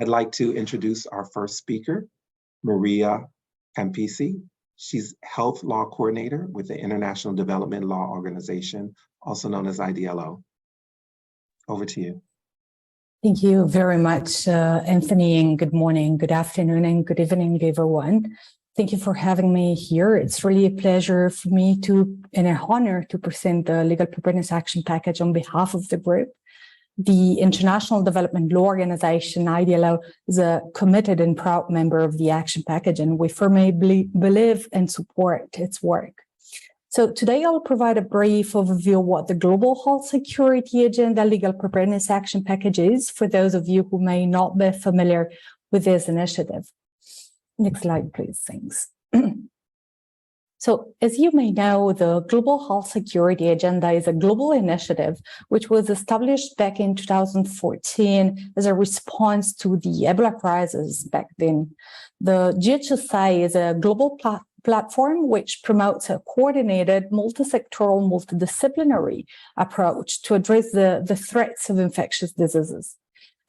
I'd like to introduce our first speaker, Maria Campisi. She's Health Law Coordinator with the International Development Law Organization, also known as IDLO. Over to you. Thank you very much, Anthony, and good morning, good afternoon, and good evening, everyone. Thank you for having me here. It's really a pleasure for me and an honor to present the Legal Preparedness Action Package on behalf of the group. The International Development Law Organization, IDLO, is a committed and proud member of the Action Package, and we firmly believe and support its work. So today I'll provide a brief overview of what the Global Health Security Agenda Legal Preparedness Action Package is for those of you who may not be familiar with this initiative. Next slide, please. Thanks. So, as you may know, the Global Health Security Agenda is a global initiative which was established back in 2014 as a response to the Ebola crisis back then. The GHSA is a global platform which promotes a coordinated, multi-sectoral, multidisciplinary approach to address the threats of infectious diseases.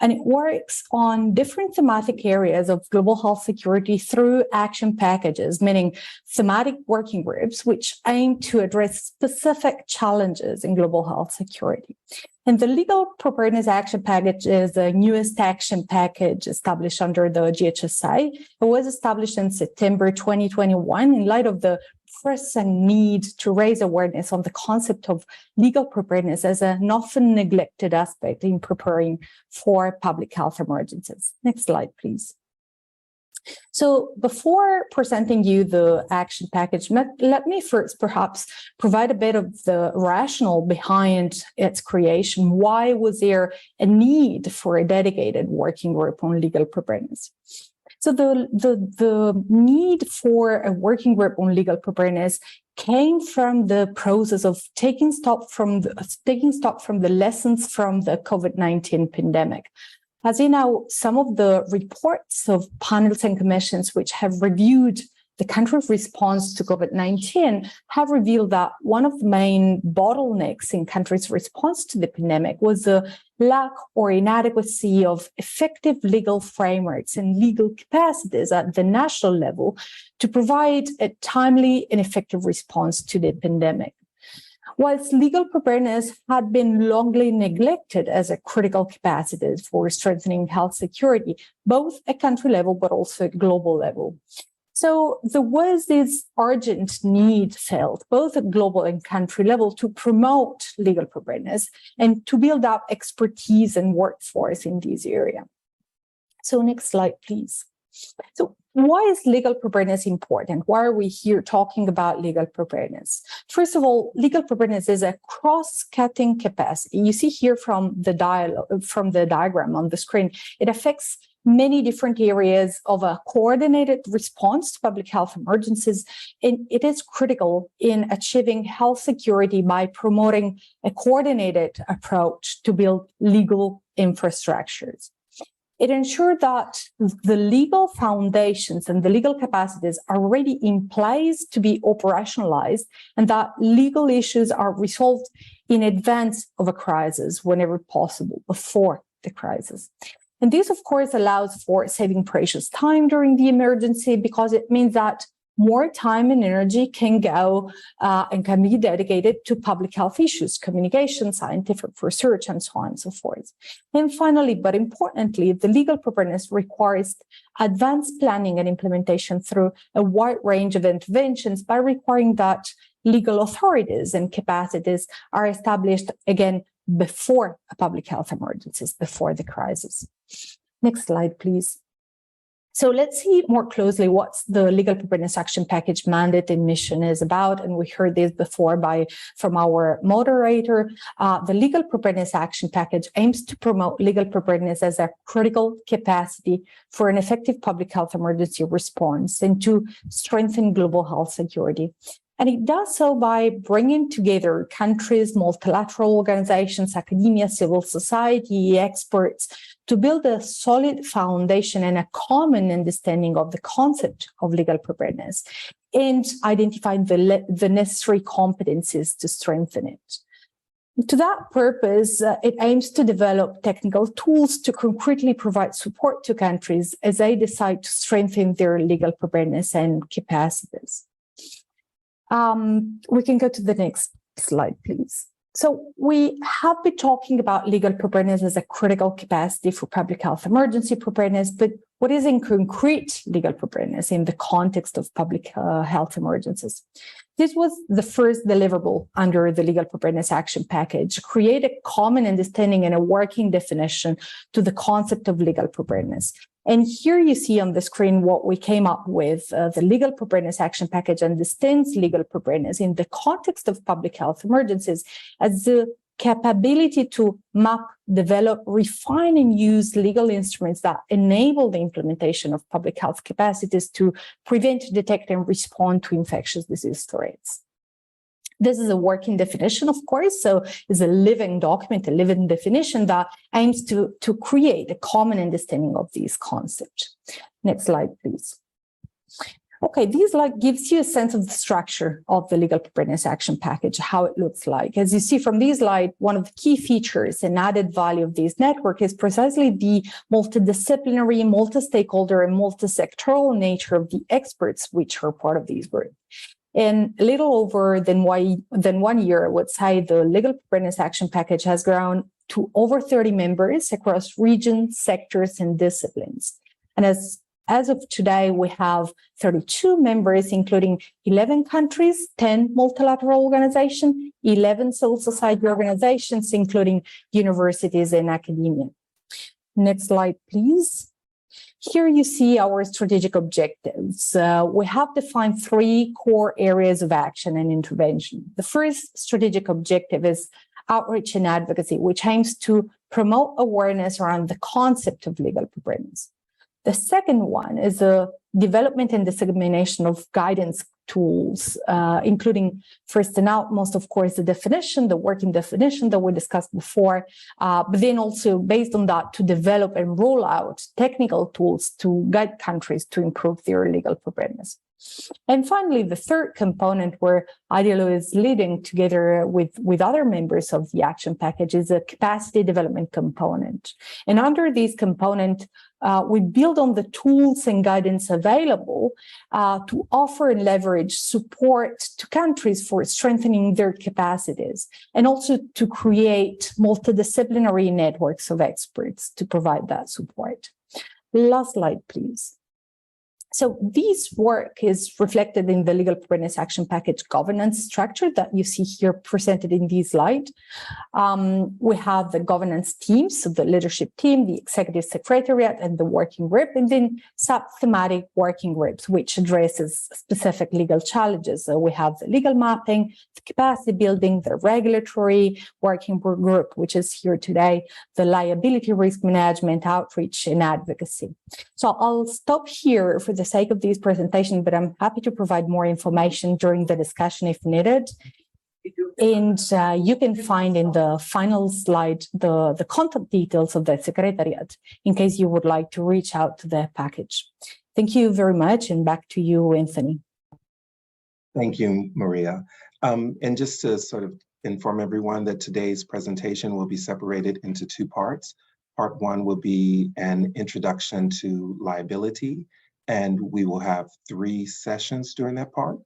And it works on different thematic areas of global health security through action packages, meaning thematic working groups, which aim to address specific challenges in global health security. And the Legal Preparedness Action Package is the newest action package established under the GHSA. It was established in September 2021 in light of the pressing need to raise awareness on the concept of legal preparedness as an often neglected aspect in preparing for public health emergencies. Next slide, please. So before presenting you the action package, let me first perhaps provide a bit of the rationale behind its creation. Why was there a need for a dedicated working group on legal preparedness? So the need for a working group on legal preparedness came from the process of taking stock from the lessons from the COVID-19 pandemic. As you know, some of the reports of panels and commissions which have reviewed the country's response to COVID-19 have revealed that one of the main bottlenecks in countries' response to the pandemic was the lack or inadequacy of effective legal frameworks and legal capacities at the national level to provide a timely and effective response to the pandemic. Whilst legal preparedness had been longly neglected as a critical capacity for strengthening health security, both at country level but also at global level. So there was this urgent need felt, both at global and country level, to promote legal preparedness and to build up expertise and workforce in this area. So next slide, please. So why is legal preparedness important? Why are we here talking about legal preparedness? First of all, legal preparedness is a cross-cutting capacity. You see here from the diagram on the screen, it affects many different areas of a coordinated response to public health emergencies, and it is critical in achieving health security by promoting a coordinated approach to build legal infrastructures. It ensured that the legal foundations and the legal capacities are already in place to be operationalized, and that legal issues are resolved in advance of a crisis whenever possible, before the crisis. And this, of course, allows for saving precious time during the emergency, because it means that more time and energy can go and can be dedicated to public health issues, communication, scientific research, and so on and so forth. And finally, but importantly, the legal preparedness requires advanced planning and implementation through a wide range of interventions by requiring that legal authorities and capacities are established, again, before a public health emergencies, before the crisis. Next slide, please. So let's see more closely what the Legal Preparedness Action Package mandate and mission is about. And we heard this before from our moderator. The Legal Preparedness Action Package aims to promote legal preparedness as a critical capacity for an effective public health emergency response and to strengthen global health security. And it does so by bringing together countries, multilateral organizations, academia, civil society, experts, to build a solid foundation and a common understanding of the concept of legal preparedness and identify the necessary competencies to strengthen it. To that purpose, it aims to develop technical tools to concretely provide support to countries as they decide to strengthen their legal preparedness and capacities. We can go to the next slide, please. So we have been talking about legal preparedness as a critical capacity for public health emergency preparedness, but what is in concrete legal preparedness in the context of public health emergencies? This was the first deliverable under the Legal Preparedness Action Package, create a common understanding and a working definition to the concept of legal preparedness. And here you see on the screen what we came up with. The Legal Preparedness Action Package understands legal preparedness in the context of public health emergencies as the capability to map, develop, refine, and use legal instruments that enable the implementation of public health capacities to prevent, detect, and respond to infectious disease threats. This is a working definition, of course, so it's a living document, a living definition that aims to create a common understanding of these concepts. Next slide, please. Okay, this slide gives you a sense of the structure of the Legal Preparedness Action Package, how it looks like. As you see from this slide, one of the key features and added value of this network is precisely the multidisciplinary, multi-stakeholder, and multi-sectoral nature of the experts which are part of this group. In a little over than 1 year, I would say the Legal Preparedness Action Package has grown to over 30 members across regions, sectors, and disciplines. And as of today, we have 32 members, including 11 countries, 10 multilateral organizations, 11 civil society organizations, including universities and academia. Next slide, please. Here you see our strategic objectives. We have defined 3 core areas of action and intervention. The first strategic objective is outreach and advocacy, which aims to promote awareness around the concept of legal preparedness. The second one is the development and dissemination of guidance tools, including first and outmost, of course, the definition, the working definition that we discussed before, but then also based on that to develop and roll out technical tools to guide countries to improve their legal preparedness. And finally, the third component where IDLO is leading together with other members of the action package is a capacity development component. And under this component, we build on the tools and guidance available to offer and leverage support to countries for strengthening their capacities, and also to create multidisciplinary networks of experts to provide that support. Last slide, please. So this work is reflected in the Legal Preparedness Action Package governance structure that you see here presented in this slide. We have the governance teams, so the leadership team, the executive secretariat, and the working group, and then sub-thematic working groups, which addresses specific legal challenges. So we have the legal mapping, the capacity building, the regulatory working group, which is here today, the liability risk management, outreach, and advocacy. So I'll stop here for the sake of this presentation, but I'm happy to provide more information during the discussion if needed. And you can find in the final slide the contact details of the Secretariat in case you would like to reach out to the package. Thank you very much, and back to you, Anthony. Thank you, Maria. And just to sort of inform everyone that today's presentation will be separated into 2 parts. Part 1 will be an introduction to liability, and we will have 3 sessions during that part.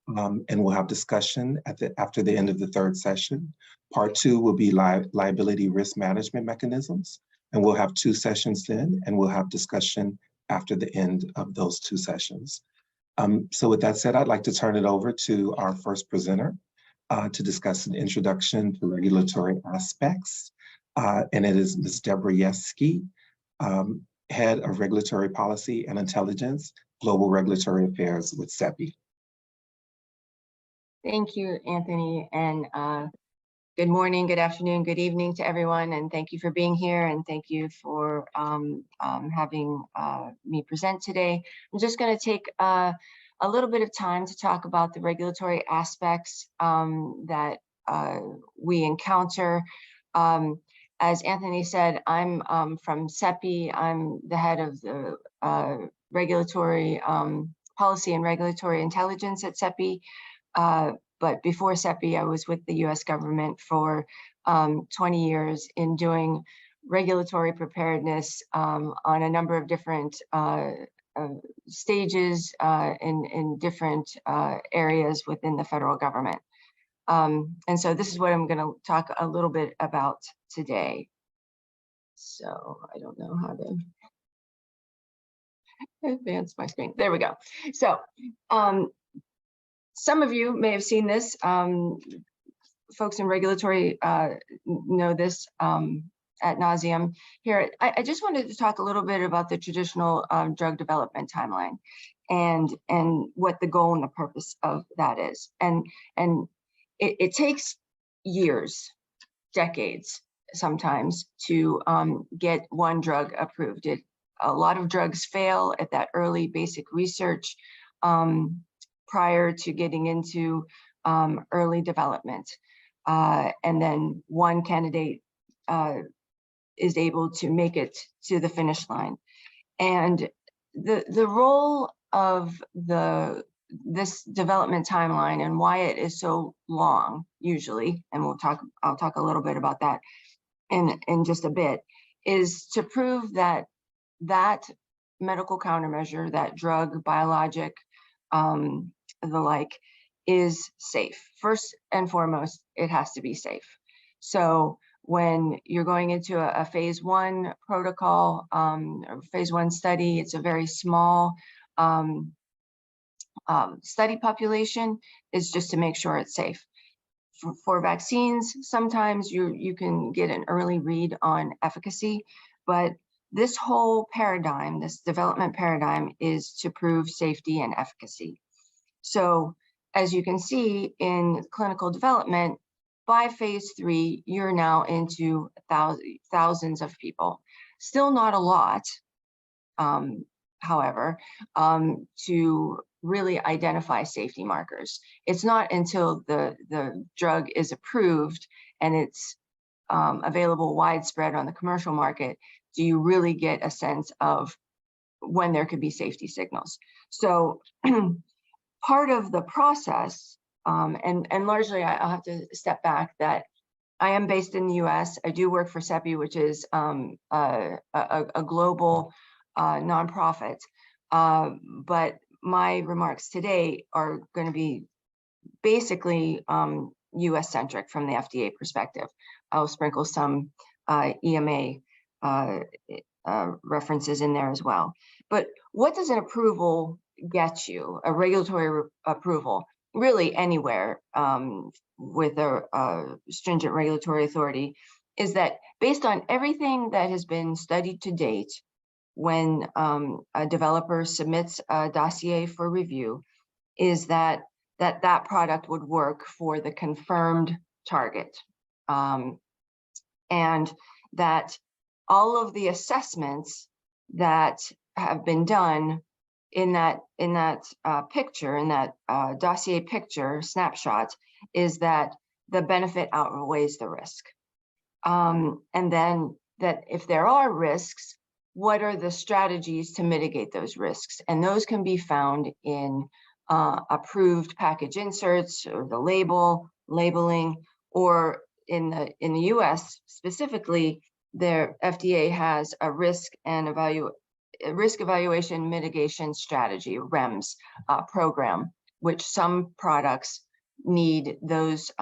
And we'll have discussion after the end of the 3rd session. Part 2 will be liability risk management mechanisms, and we'll have 2 sessions then, and we'll have discussion after the end of those 2 sessions. So with that said, I'd like to turn it over to our first presenter to discuss an introduction to regulatory aspects. And it is Ms. Deborah Yeski, Head of Regulatory Policy and Intelligence, Global Regulatory Affairs with CEPI. Thank you, Anthony, and good morning, good afternoon, good evening to everyone, and thank you for being here, and thank you for having me present today. I'm just going to take a little bit of time to talk about the regulatory aspects that we encounter. As Anthony said, I'm from CEPI. I'm the head of the regulatory policy and regulatory intelligence at CEPI. But before CEPI, I was with the US government for 20 years in doing regulatory preparedness on a number of different stages in different areas within the federal government. And so this is what I'm going to talk a little bit about today. So I don't know how to advance my screen. There we go. So some of you may have seen this. Folks in regulatory know this ad nauseum here. I just wanted to talk a little bit about the traditional drug development timeline and what the goal and the purpose of that is. And it takes years, decades sometimes to get one drug approved. A lot of drugs fail at that early basic research prior to getting into early development. And then one candidate is able to make it to the finish line. And the role of this development timeline and why it is so long usually, and I'll talk a little bit about that in just a bit, is to prove that medical countermeasure, that drug, biologic, the like, is safe. First and foremost, it has to be safe. So when you're going into a phase 1 protocol, or phase 1 study, it's a very small study population, is just to make sure it's safe. For vaccines, sometimes you can get an early read on efficacy, but this whole paradigm, this development paradigm, is to prove safety and efficacy. So as you can see in clinical development, by phase 3, you're now into thousands of people. Still not a lot, however, to really identify safety markers. It's not until the drug is approved and it's available widespread on the commercial market do you really get a sense of when there could be safety signals. So part of the process, and largely I'll have to step back, that I am based in the US. I do work for CEPI, which is a global nonprofit, but my remarks today are going to be basically US centric from the FDA perspective. I'll sprinkle some EMA references in there as well. But what does an approval get you, a regulatory approval, really anywhere with a stringent regulatory authority, is that based on everything that has been studied to date, when a developer submits a dossier for review, is that product would work for the confirmed target, and that all of the assessments that have been done in that picture, in that dossier picture snapshot, is that the benefit outweighs the risk. And then that if there are risks, what are the strategies to mitigate those risks? And those can be found in approved package inserts, or the labeling, or in the US specifically, their FDA has a risk evaluation mitigation strategy, REMS program, which some products need those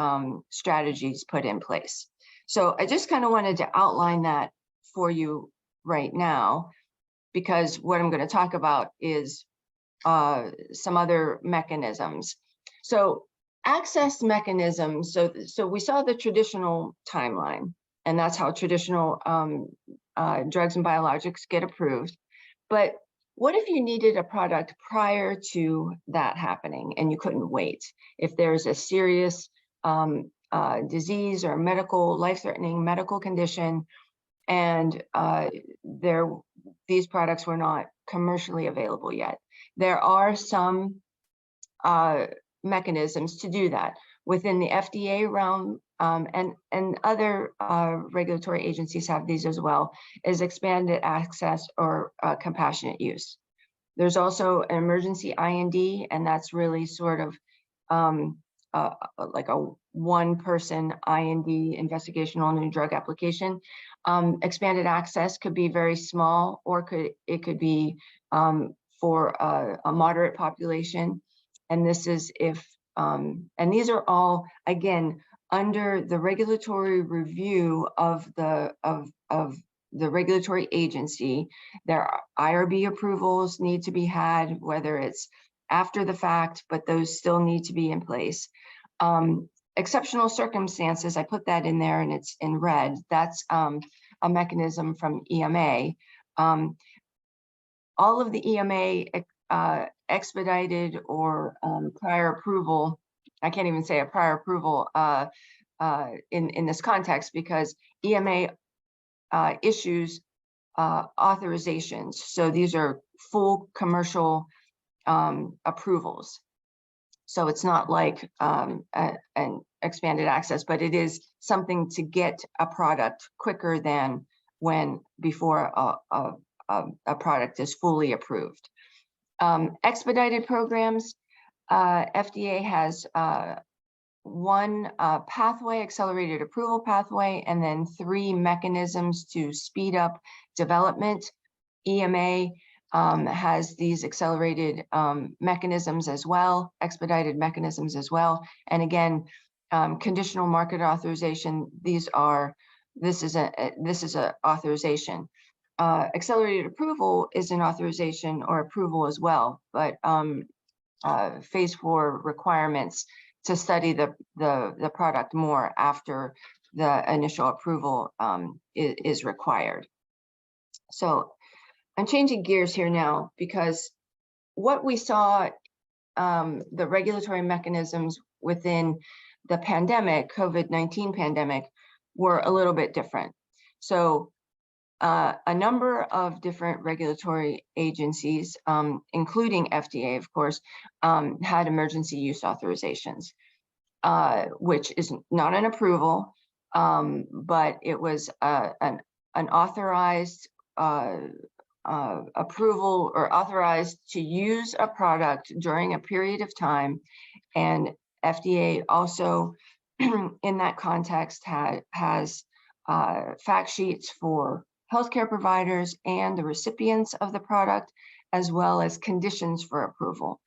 strategies put in place. So I just kind of wanted to outline that for you right now, because what I'm going to talk about is some other mechanisms. So access mechanisms, so we saw the traditional timeline, and that's how traditional drugs and biologics get approved. But what if you needed a product prior to that happening and you couldn't wait? If there's a serious disease or medical, life-threatening medical condition, and these products were not commercially available yet. There are some mechanisms to do that within the FDA realm, and other regulatory agencies have these as well, is expanded access or compassionate use. There's also an emergency IND, and that's really sort of like a one-person IND, investigational new drug application. Expanded access could be very small, or it could be for a moderate population. And this is if, and these are all, again, under the regulatory review of the regulatory agency. Their IRB approvals need to be had, whether it's after the fact, but those still need to be in place. Exceptional circumstances, I put that in there and it's in red. That's a mechanism from EMA. All of the EMA expedited or prior approval, I can't even say a prior approval in this context, because EMA issues authorizations. So these are full commercial approvals. So it's not like an expanded access, but it is something to get a product quicker than before a product is fully approved. Expedited programs, FDA has one pathway, accelerated approval pathway, and then 3 mechanisms to speed up development. EMA has these accelerated mechanisms as well, expedited mechanisms as well. And again, conditional market authorization, this is a authorization. Accelerated approval is an authorization or approval as well, but phase 4 requirements to study the product more after the initial approval is required. So I'm changing gears here now, because what we saw, the regulatory mechanisms within the pandemic, COVID-19 pandemic, were a little bit different. So a number of different regulatory agencies, including FDA, of course, had emergency use authorizations, which is not an approval, but it was an authorized approval, or authorized to use a product during a period of time. And FDA also, in that context, has fact sheets for healthcare providers and the recipients of the product, as well as conditions for approval,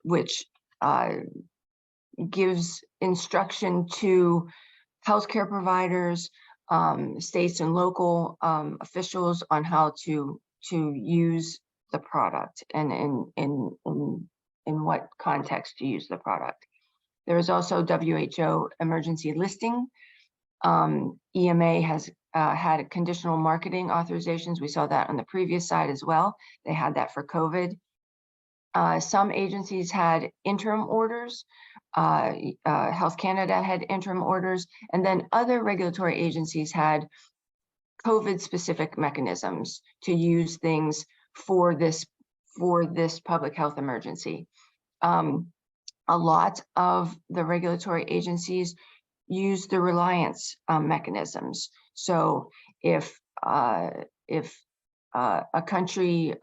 which gives instruction to healthcare providers, states and local officials on how to use the product and in what context to use the product. There is also WHO emergency listing. EMA has had a conditional marketing authorizations. We saw that on the previous slide as well. They had that for COVID. Some agencies had interim orders. Health Canada had interim orders, and then other regulatory agencies had COVID-specific mechanisms to use things for this public health emergency. A lot of the regulatory agencies use the reliance mechanisms. So if a country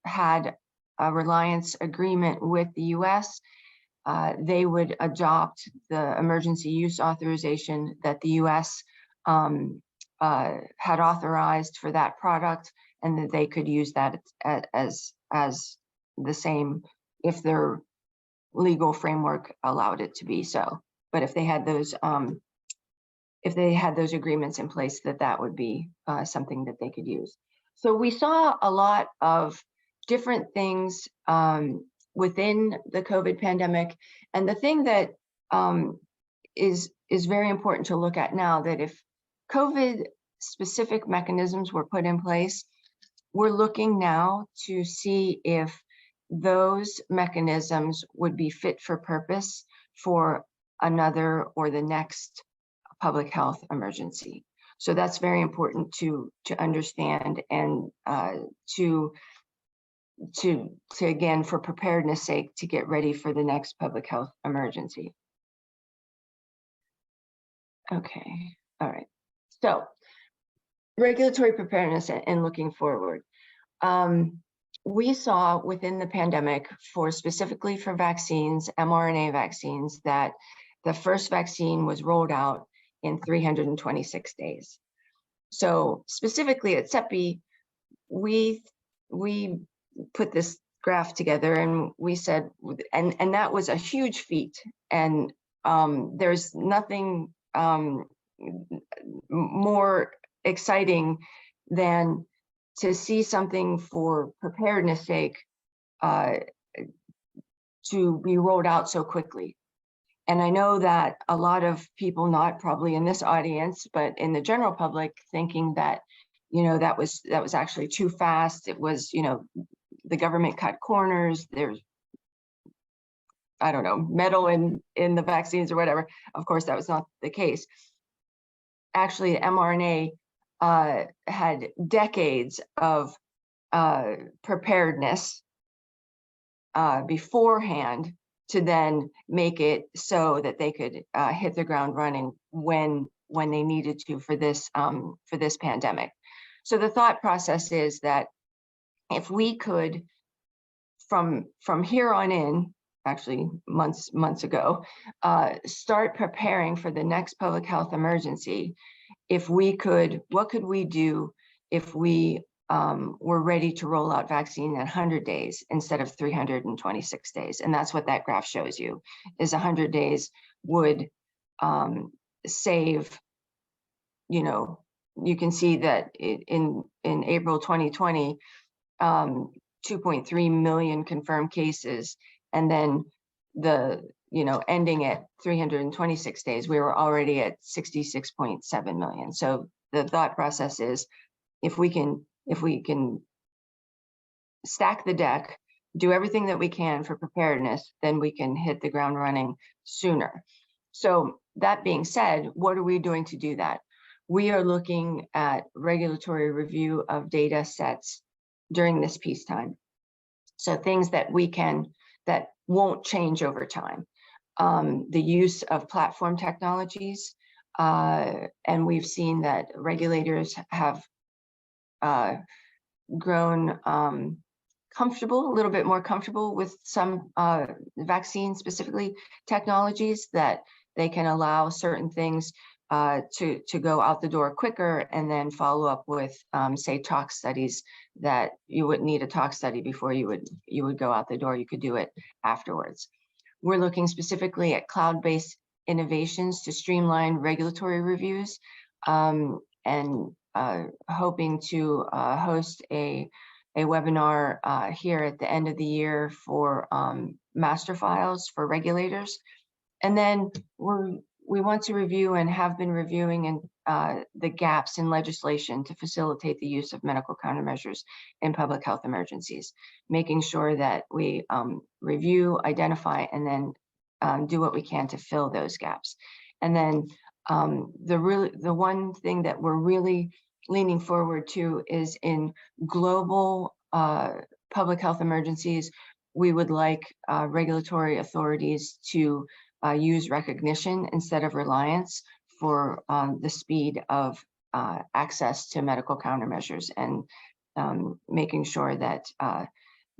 had a reliance agreement with the US, they would adopt the emergency use authorization that the US had authorized for that product, and that they could use that as the same if their legal framework allowed it to be so. But if they had those agreements in place, that would be something that they could use. So we saw a lot of different things within the COVID pandemic. And the thing that is very important to look at now, that if COVID specific mechanisms were put in place, we're looking now to see if those mechanisms would be fit for purpose for another or the next public health emergency. So that's very important to understand, and to again, for preparedness sake, to get ready for the next public health emergency. Okay, all right. So regulatory preparedness and looking forward. we saw within the pandemic, specifically for vaccines, mRNA vaccines, that the first vaccine was rolled out in 326 days. So specifically at CEPI, we put this graph together and we said, and that was a huge feat. And there's nothing more exciting than to see something for preparedness sake to be rolled out so quickly. And I know that a lot of people, not probably in this audience, but in the general public, thinking that, you know, that was actually too fast. It was, you know, the government cut corners. There's, I don't know, metal in the vaccines or whatever. Of course, that was not the case. Actually, mRNA had decades of preparedness beforehand to then make it so that they could hit the ground running when they needed to for this pandemic. So the thought process is that if we could, from here on in, actually months ago, start preparing for the next public health emergency, if we could, what could we do if we were ready to roll out vaccine in 100 days instead of 326 days? And that's what that graph shows you, is 100 days would save, you know, you can see that in April 2020, 2.3 million confirmed cases, and then ending at 326 days, we were already at 66.7 million. So the thought process is, if we can stack the deck, do everything that we can for preparedness, then we can hit the ground running sooner. So that being said, what are we doing to do that? We are looking at regulatory review of data sets during this peacetime. So things that that won't change over time. The use of platform technologies, and we've seen that regulators have grown comfortable, a little bit more comfortable with some vaccine specifically technologies, that they can allow certain things to go out the door quicker, and then follow up with say tox studies that you wouldn't need a tox study before you would go out the door. You could do it afterwards. We're looking specifically at cloud-based innovations to streamline regulatory reviews, and hoping to host a webinar here at the end of the year for master files for regulators. And then we want to review, and have been reviewing, the gaps in legislation to facilitate the use of medical countermeasures in public health emergencies, making sure that we review, identify, and then do what we can to fill those gaps. And then the one thing that we're really leaning forward to is in global public health emergencies, we would like regulatory authorities to use recognition instead of reliance for the speed of access to medical countermeasures, and making sure that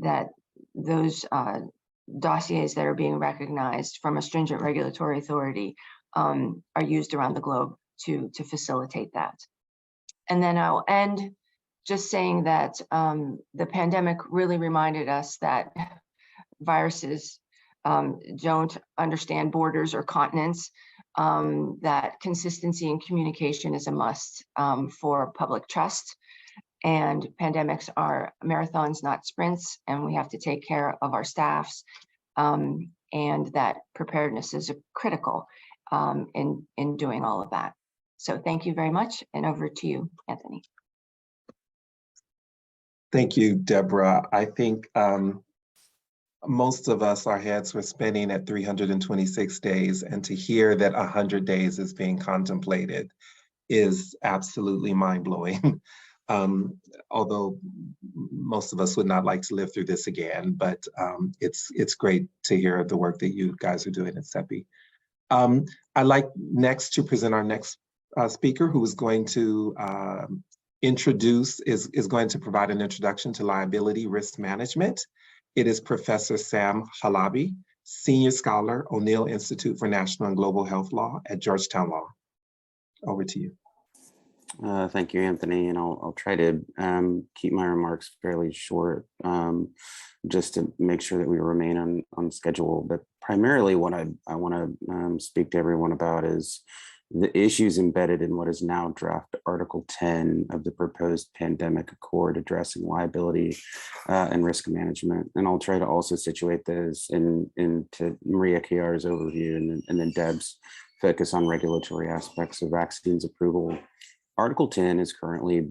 that those dossiers that are being recognized from a stringent regulatory authority are used around the globe to facilitate that. And then I'll end just saying that the pandemic really reminded us that viruses don't understand borders or continents, that consistency in communication is a must for public trust. And pandemics are marathons, not sprints, and we have to take care of our staffs, and that preparedness is critical in doing all of that. So thank you very much, and over to you, Anthony. Thank you, Deborah. I think most of us, our heads were spinning at 326 days, and to hear that 100 days is being contemplated is absolutely mind-blowing. Although most of us would not like to live through this again, but it's great to hear the work that you guys are doing at CEPI. I'd like next to present our next speaker, who is going to is going to provide an introduction to liability risk management. It is Professor Sam Halabi, Senior Scholar, O'Neill Institute for National and Global Health Law at Georgetown Law. Over to you. Thank you, Anthony, and I'll try to keep my remarks fairly short, just to make sure that we remain on schedule. But primarily what I want to speak to everyone about is the issues embedded in what is now draft Article 10 of the proposed pandemic accord addressing liability and risk management. And I'll try to also situate those into Maria Chiara's overview and then Deb's focus on regulatory aspects of vaccines approval. Article 10 is currently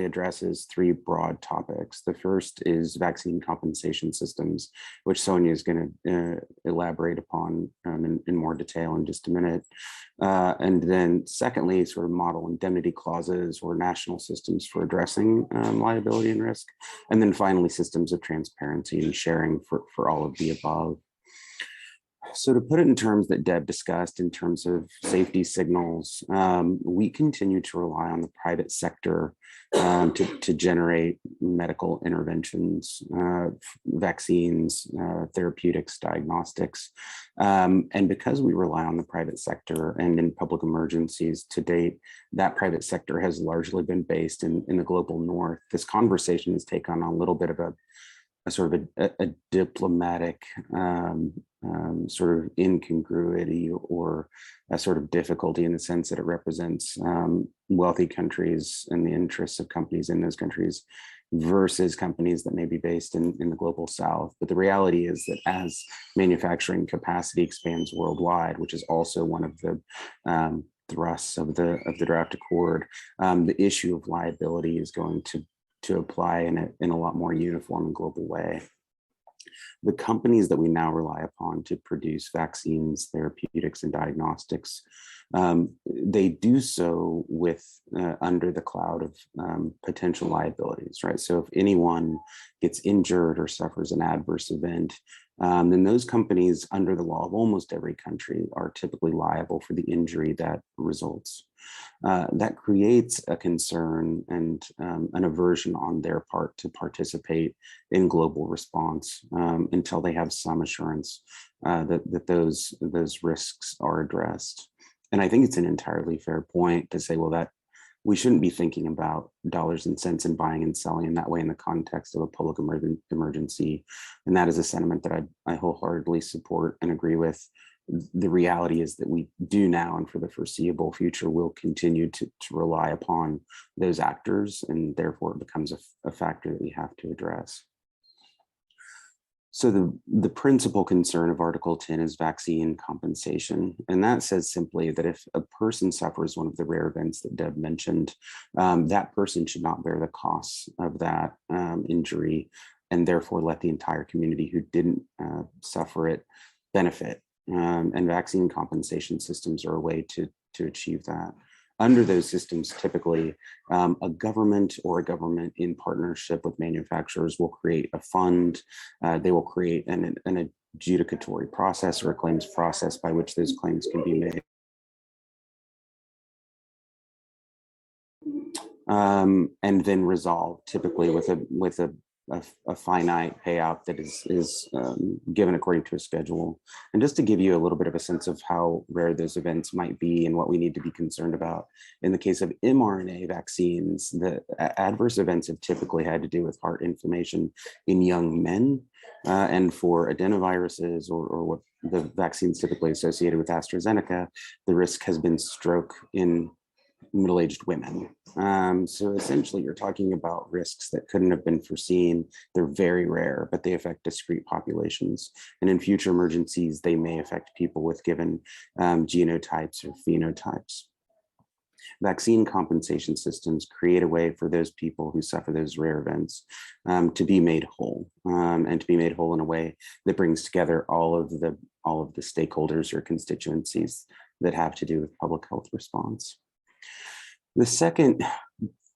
addresses three broad topics. The first is vaccine compensation systems, which Sonia is going to elaborate upon in more detail in just a minute. And then secondly, sort of model indemnity clauses or national systems for addressing liability and risk. And then finally, systems of transparency and sharing for all of the above. So to put it in terms that Deb discussed in terms of safety signals, we continue to rely on the private sector to generate medical interventions, vaccines, therapeutics, diagnostics. And because we rely on the private sector and in public emergencies to date, that private sector has largely been based in the global north. This conversation has taken on a little bit of a sort of a diplomatic sort of incongruity or a sort of difficulty in the sense that it represents wealthy countries and the interests of companies in those countries versus companies that may be based in the global south. But the reality is that as manufacturing capacity expands worldwide, which is also one of the thrusts of the draft accord, the issue of liability is going to apply in a lot more uniform and global way. The companies that we now rely upon to produce vaccines, therapeutics, and diagnostics, they do so with under the cloud of potential liabilities, right? So if anyone gets injured or suffers an adverse event, then those companies under the law of almost every country are typically liable for the injury that results. That creates a concern and an aversion on their part to participate in global response until they have some assurance that those risks are addressed. And I think it's an entirely fair point to say, well, that we shouldn't be thinking about dollars and cents and buying and selling in that way in the context of a public emergency. And that is a sentiment that I wholeheartedly support and agree with. The reality is that we do now and for the foreseeable future will continue to rely upon those actors, and therefore it becomes a factor that we have to address. So the principal concern of Article 10 is vaccine compensation. And that says simply that if a person suffers one of the rare events that Deb mentioned, that person should not bear the costs of that injury and therefore let the entire community who didn't suffer it benefit. And vaccine compensation systems are a way to achieve that. Under those systems, typically, a government in partnership with manufacturers will create a fund. They will create an adjudicatory process or a claims process by which those claims can be made. And then resolved, typically with a finite payout that is given according to a schedule. And just to give you a little bit of a sense of how rare those events might be and what we need to be concerned about, in the case of mRNA vaccines, the adverse events have typically had to do with heart inflammation in young men. And for adenoviruses or what the vaccines typically associated with AstraZeneca, the risk has been stroke in middle-aged women. So essentially you're talking about risks that couldn't have been foreseen. They're very rare, but they affect discrete populations. And in future emergencies, they may affect people with given genotypes or phenotypes. Vaccine compensation systems create a way for those people who suffer those rare events to be made whole, and to be made whole in a way that brings together all of the stakeholders or constituencies that have to do with public health response. The second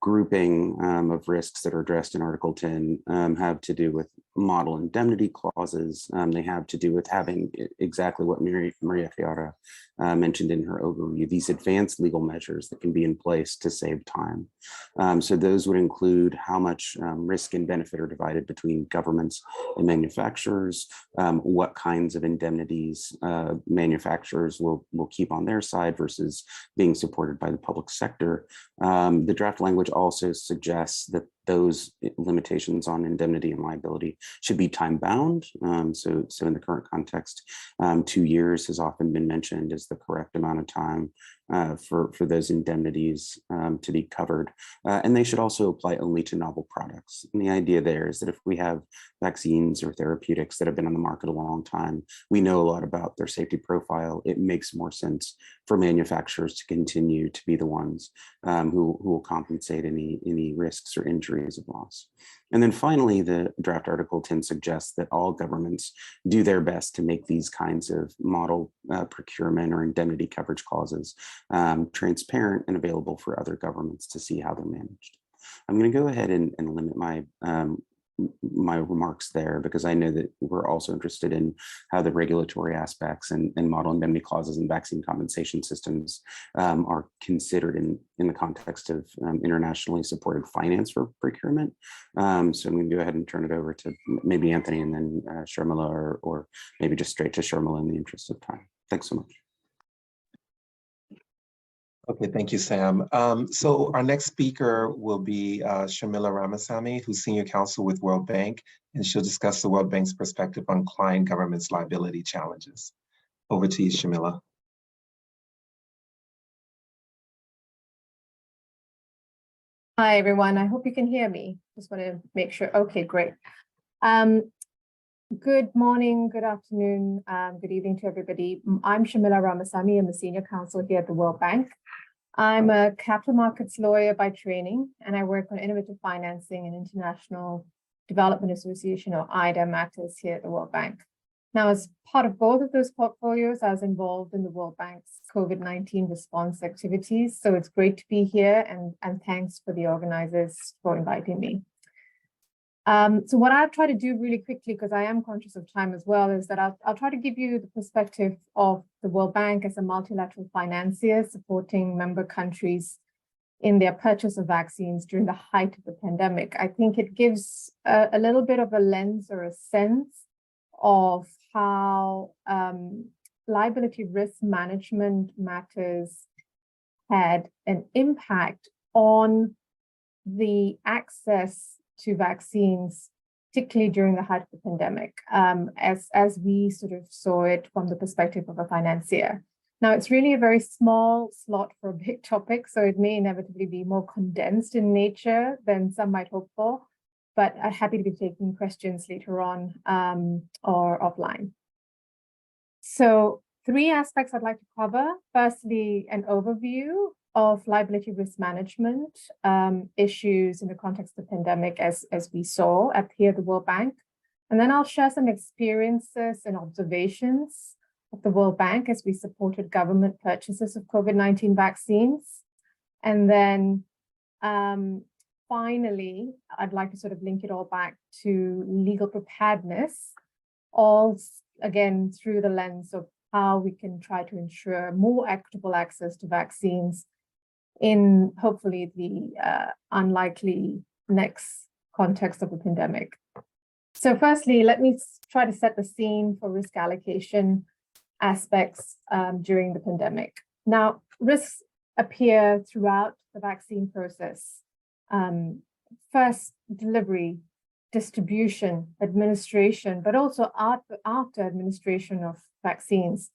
grouping of risks that are addressed in Article 10 have to do with model indemnity clauses. They have to do with having exactly what Maria Chiara mentioned in her overview, these advanced legal measures that can be in place to save time. So those would include how much risk and benefit are divided between governments and manufacturers, what kinds of indemnities manufacturers will keep on their side versus being supported by the public sector. The draft language also suggests that those limitations on indemnity and liability should be time bound. So in the current context, 2 years has often been mentioned as the correct amount of time for those indemnities to be covered. And they should also apply only to novel products. And the idea there is that if we have vaccines or therapeutics that have been on the market a long time, we know a lot about their safety profile. It makes more sense for manufacturers to continue to be the ones who will compensate any risks or injuries of loss. And then finally, the draft Article 10 suggests that all governments do their best to make these kinds of model procurement or indemnity coverage clauses transparent and available for other governments to see how they're managed. I'm going to go ahead and limit my remarks there, because I know that we're also interested in how the regulatory aspects and model indemnity clauses and vaccine compensation systems are considered in the context of internationally supported finance for procurement. So I'm going to go ahead and turn it over to maybe Anthony and then Sharmila, or maybe just straight to Sharmila in the interest of time. Thanks so much. Okay, thank you, Sam. So our next speaker will be Sharmila Ramasamy, who's Senior Counsel with World Bank, and she'll discuss the World Bank's perspective on client government's liability challenges. Over to you, Sharmila. Hi, everyone. I hope you can hear me. Just want to make sure. Okay, great. Good morning, good afternoon, good evening to everybody. I'm Sharmila Ramasamy. I'm a Senior Counsel here at the World Bank. I'm a capital markets lawyer by training, and I work on innovative financing and international development association, or IDA, matters here at the World Bank. Now, as part of both of those portfolios, I was involved in the World Bank's COVID-19 response activities. So it's great to be here, and thanks for the organizers for inviting me. So what I'll try to do really quickly, because I am conscious of time as well, is that I'll try to give you the perspective of the World Bank as a multilateral financier supporting member countries in their purchase of vaccines during the height of the pandemic. I think it gives a little bit of a lens or a sense of how liability risk management matters had an impact on the access to vaccines, particularly during the height of the pandemic, as we sort of saw it from the perspective of a financier. Now, it's really a very small slot for a big topic, so it may inevitably be more condensed in nature than some might hope for, but I'm happy to be taking questions later on or offline. So 3 aspects I'd like to cover. Firstly, an overview of liability risk management issues in the context of the pandemic as we saw at here at the World Bank. And then I'll share some experiences and observations of the World Bank as we supported government purchases of COVID-19 vaccines. And then finally, I'd like to sort of link it all back to legal preparedness, all again through the lens of how we can try to ensure more equitable access to vaccines in hopefully the unlikely next context of the pandemic. So firstly, let me try to set the scene for risk allocation aspects during the pandemic. Now, risks appear throughout the vaccine process. First, delivery, distribution, administration, but also after administration of vaccines.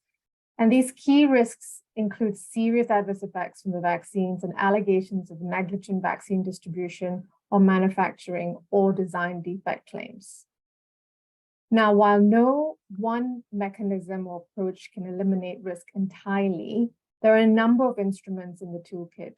And these key risks include serious adverse effects from the vaccines and allegations of negligent vaccine distribution or manufacturing or design defect claims. Now, while no one mechanism or approach can eliminate risk entirely, there are a number of instruments in the toolkit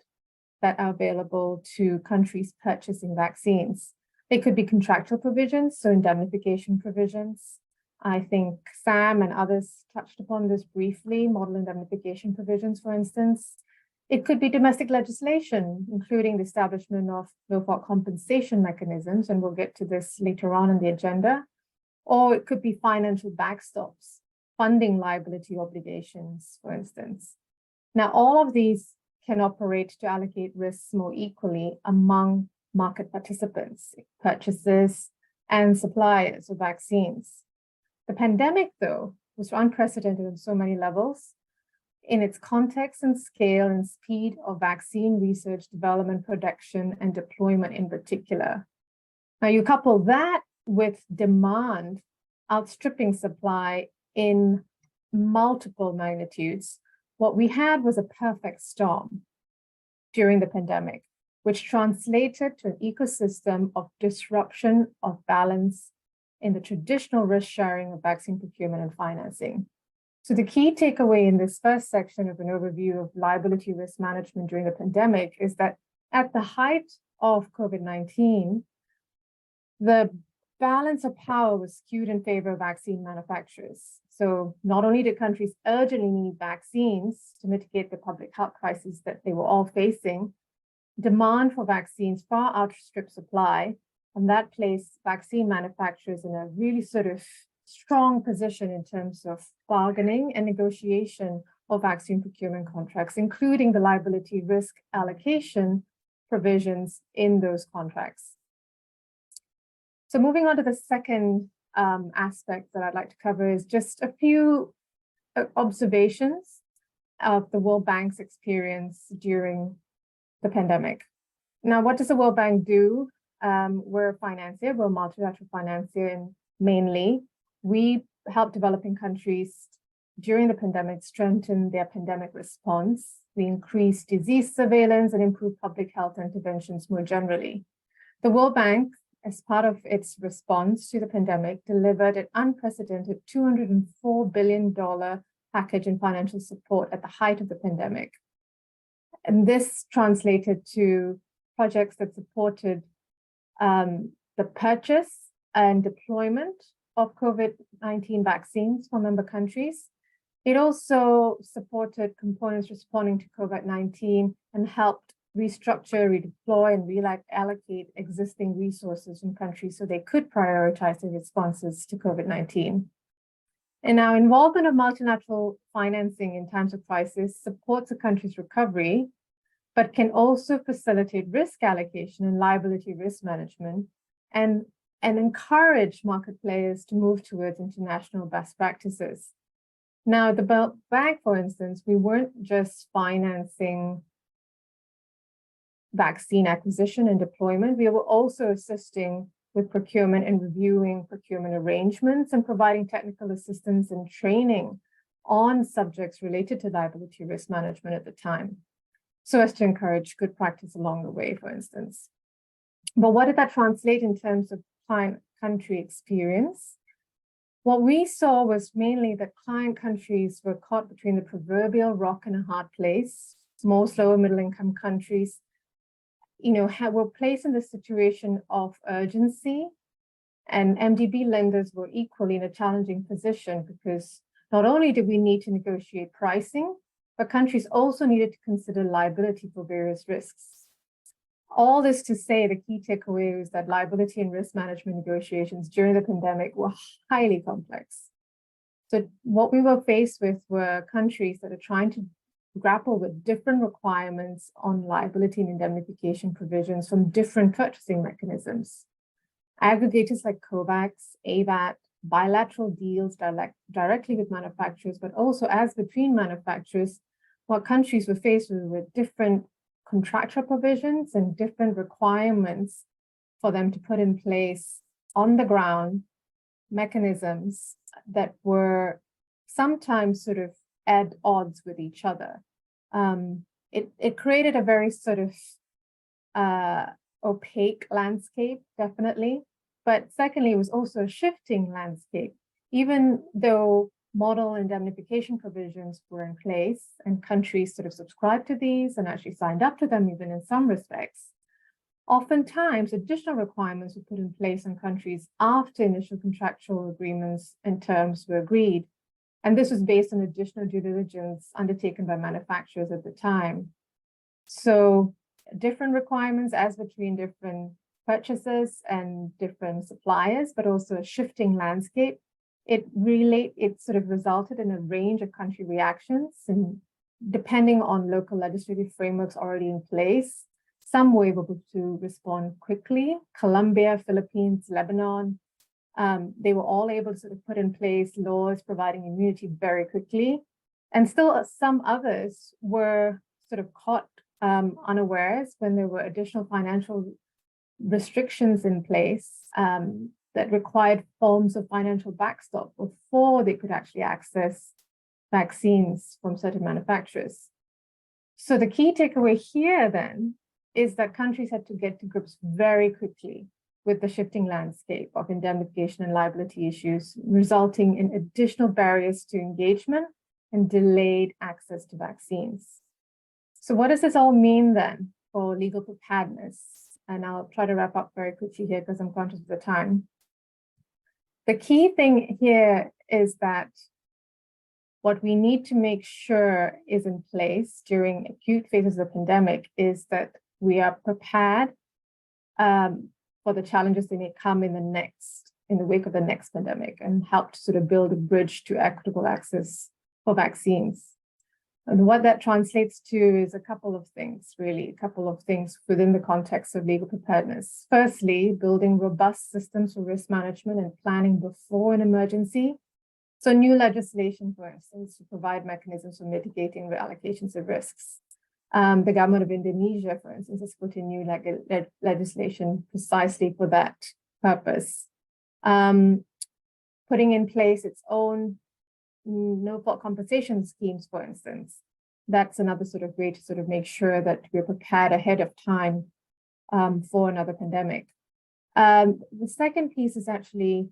that are available to countries purchasing vaccines. They could be contractual provisions, so indemnification provisions. I think Sam and others touched upon this briefly, model indemnification provisions, for instance. It could be domestic legislation, including the establishment of no-fault compensation mechanisms, and we'll get to this later on in the agenda. or it could be financial backstops, funding liability obligations, for instance. Now, all of these can operate to allocate risks more equally among market participants, purchasers, and suppliers of vaccines. The pandemic, though, was unprecedented on so many levels in its context and scale and speed of vaccine research, development, production, and deployment in particular. Now, you couple that with demand outstripping supply in multiple magnitudes, what we had was a perfect storm during the pandemic, which translated to an ecosystem of disruption of balance in the traditional risk sharing of vaccine procurement and financing. So the key takeaway in this first section of an overview of liability risk management during the pandemic is that at the height of COVID-19, the balance of power was skewed in favor of vaccine manufacturers. So not only did countries urgently need vaccines to mitigate the public health crisis that they were all facing, demand for vaccines far outstripped supply, and that placed vaccine manufacturers in a really sort of strong position in terms of bargaining and negotiation of vaccine procurement contracts, including the liability risk allocation provisions in those contracts. So moving on to the second aspect that I'd like to cover is just a few observations of the World Bank's experience during the pandemic. Now, what does the World Bank do? We're a financier, we're a multilateral financier, and mainly we help developing countries during the pandemic strengthen their pandemic response. We increase disease surveillance and improve public health interventions more generally. The World Bank, as part of its response to the pandemic, delivered an unprecedented $204 billion package in financial support at the height of the pandemic. And this translated to projects that supported the purchase and deployment of COVID-19 vaccines for member countries. It also supported components responding to COVID-19 and helped restructure, redeploy, and reallocate existing resources in countries so they could prioritize their responses to COVID-19. And now, involvement of multilateral financing in times of crisis supports a country's recovery, but can also facilitate risk allocation and liability risk management and encourage market players to move towards international best practices. Now, at the bank, for instance, we weren't just financing vaccine acquisition and deployment, we were also assisting with procurement and reviewing procurement arrangements and providing technical assistance and training on subjects related to liability risk management at the time, so as to encourage good practice along the way, for instance. But what did that translate in terms of client country experience? What we saw was mainly that client countries were caught between the proverbial rock and a hard place. Most lower middle income countries, were placed in the situation of urgency, and MDB lenders were equally in a challenging position because not only did we need to negotiate pricing, but countries also needed to consider liability for various risks. All this to say, the key takeaway was that liability and risk management negotiations during the pandemic were highly complex. So what we were faced with were countries that are trying to grapple with different requirements on liability and indemnification provisions from different purchasing mechanisms. Aggregators like COVAX, AVAT, bilateral deals directly with manufacturers, but also as between manufacturers, what countries were faced with different contractual provisions and different requirements for them to put in place on the ground mechanisms that were sometimes sort of at odds with each other. It created a very sort of opaque landscape, definitely. But secondly, it was also a shifting landscape. Even though model indemnification provisions were in place and countries sort of subscribed to these and actually signed up to them even in some respects, oftentimes additional requirements were put in place in countries after initial contractual agreements and terms were agreed. And this was based on additional due diligence undertaken by manufacturers at the time. So different requirements as between different purchases and different suppliers, but also a shifting landscape. It sort of resulted in a range of country reactions, and depending on local legislative frameworks already in place, some were able to respond quickly. Colombia, Philippines, Lebanon, they were all able to sort of put in place laws providing immunity very quickly. And still some others were sort of caught unawares when there were additional financial restrictions in place that required forms of financial backstop before they could actually access vaccines from certain manufacturers. So the key takeaway here then is that countries had to get to grips very quickly with the shifting landscape of indemnification and liability issues, resulting in additional barriers to engagement and delayed access to vaccines. So what does this all mean then for legal preparedness? And I'll try to wrap up very quickly here because I'm conscious of the time. The key thing here is that what we need to make sure is in place during acute phases of the pandemic is that we are prepared for the challenges that may come in the wake of the next pandemic, and help to sort of build a bridge to equitable access for vaccines. And what that translates to is a couple of things within the context of legal preparedness. Firstly, building robust systems for risk management and planning before an emergency. So new legislation, for instance, to provide mechanisms for mitigating reallocations of risks. The government of Indonesia, for instance, has put in new legislation precisely for that purpose. Putting in place its own no-fault compensation schemes, for instance. That's another sort of way to sort of make sure that we're prepared ahead of time for another pandemic. The second piece is actually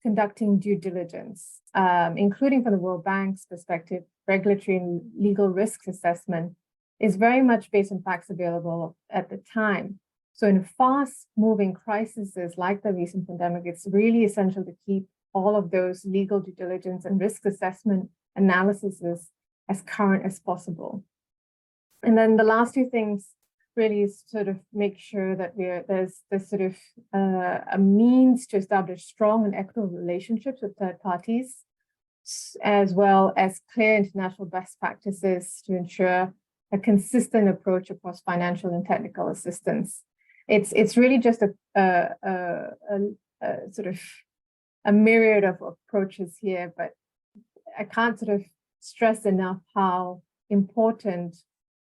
conducting due diligence, including from the World Bank's perspective. Regulatory and legal risk assessment is very much based on facts available at the time. So in fast-moving crises like the recent pandemic, it's really essential to keep all of those legal due diligence and risk assessment analyses as current as possible. And then the last two things really is sort of make sure that there's sort of a means to establish strong and equitable relationships with third parties, as well as clear international best practices to ensure a consistent approach across financial and technical assistance. It's really just a sort of a myriad of approaches here, but I can't sort of stress enough how important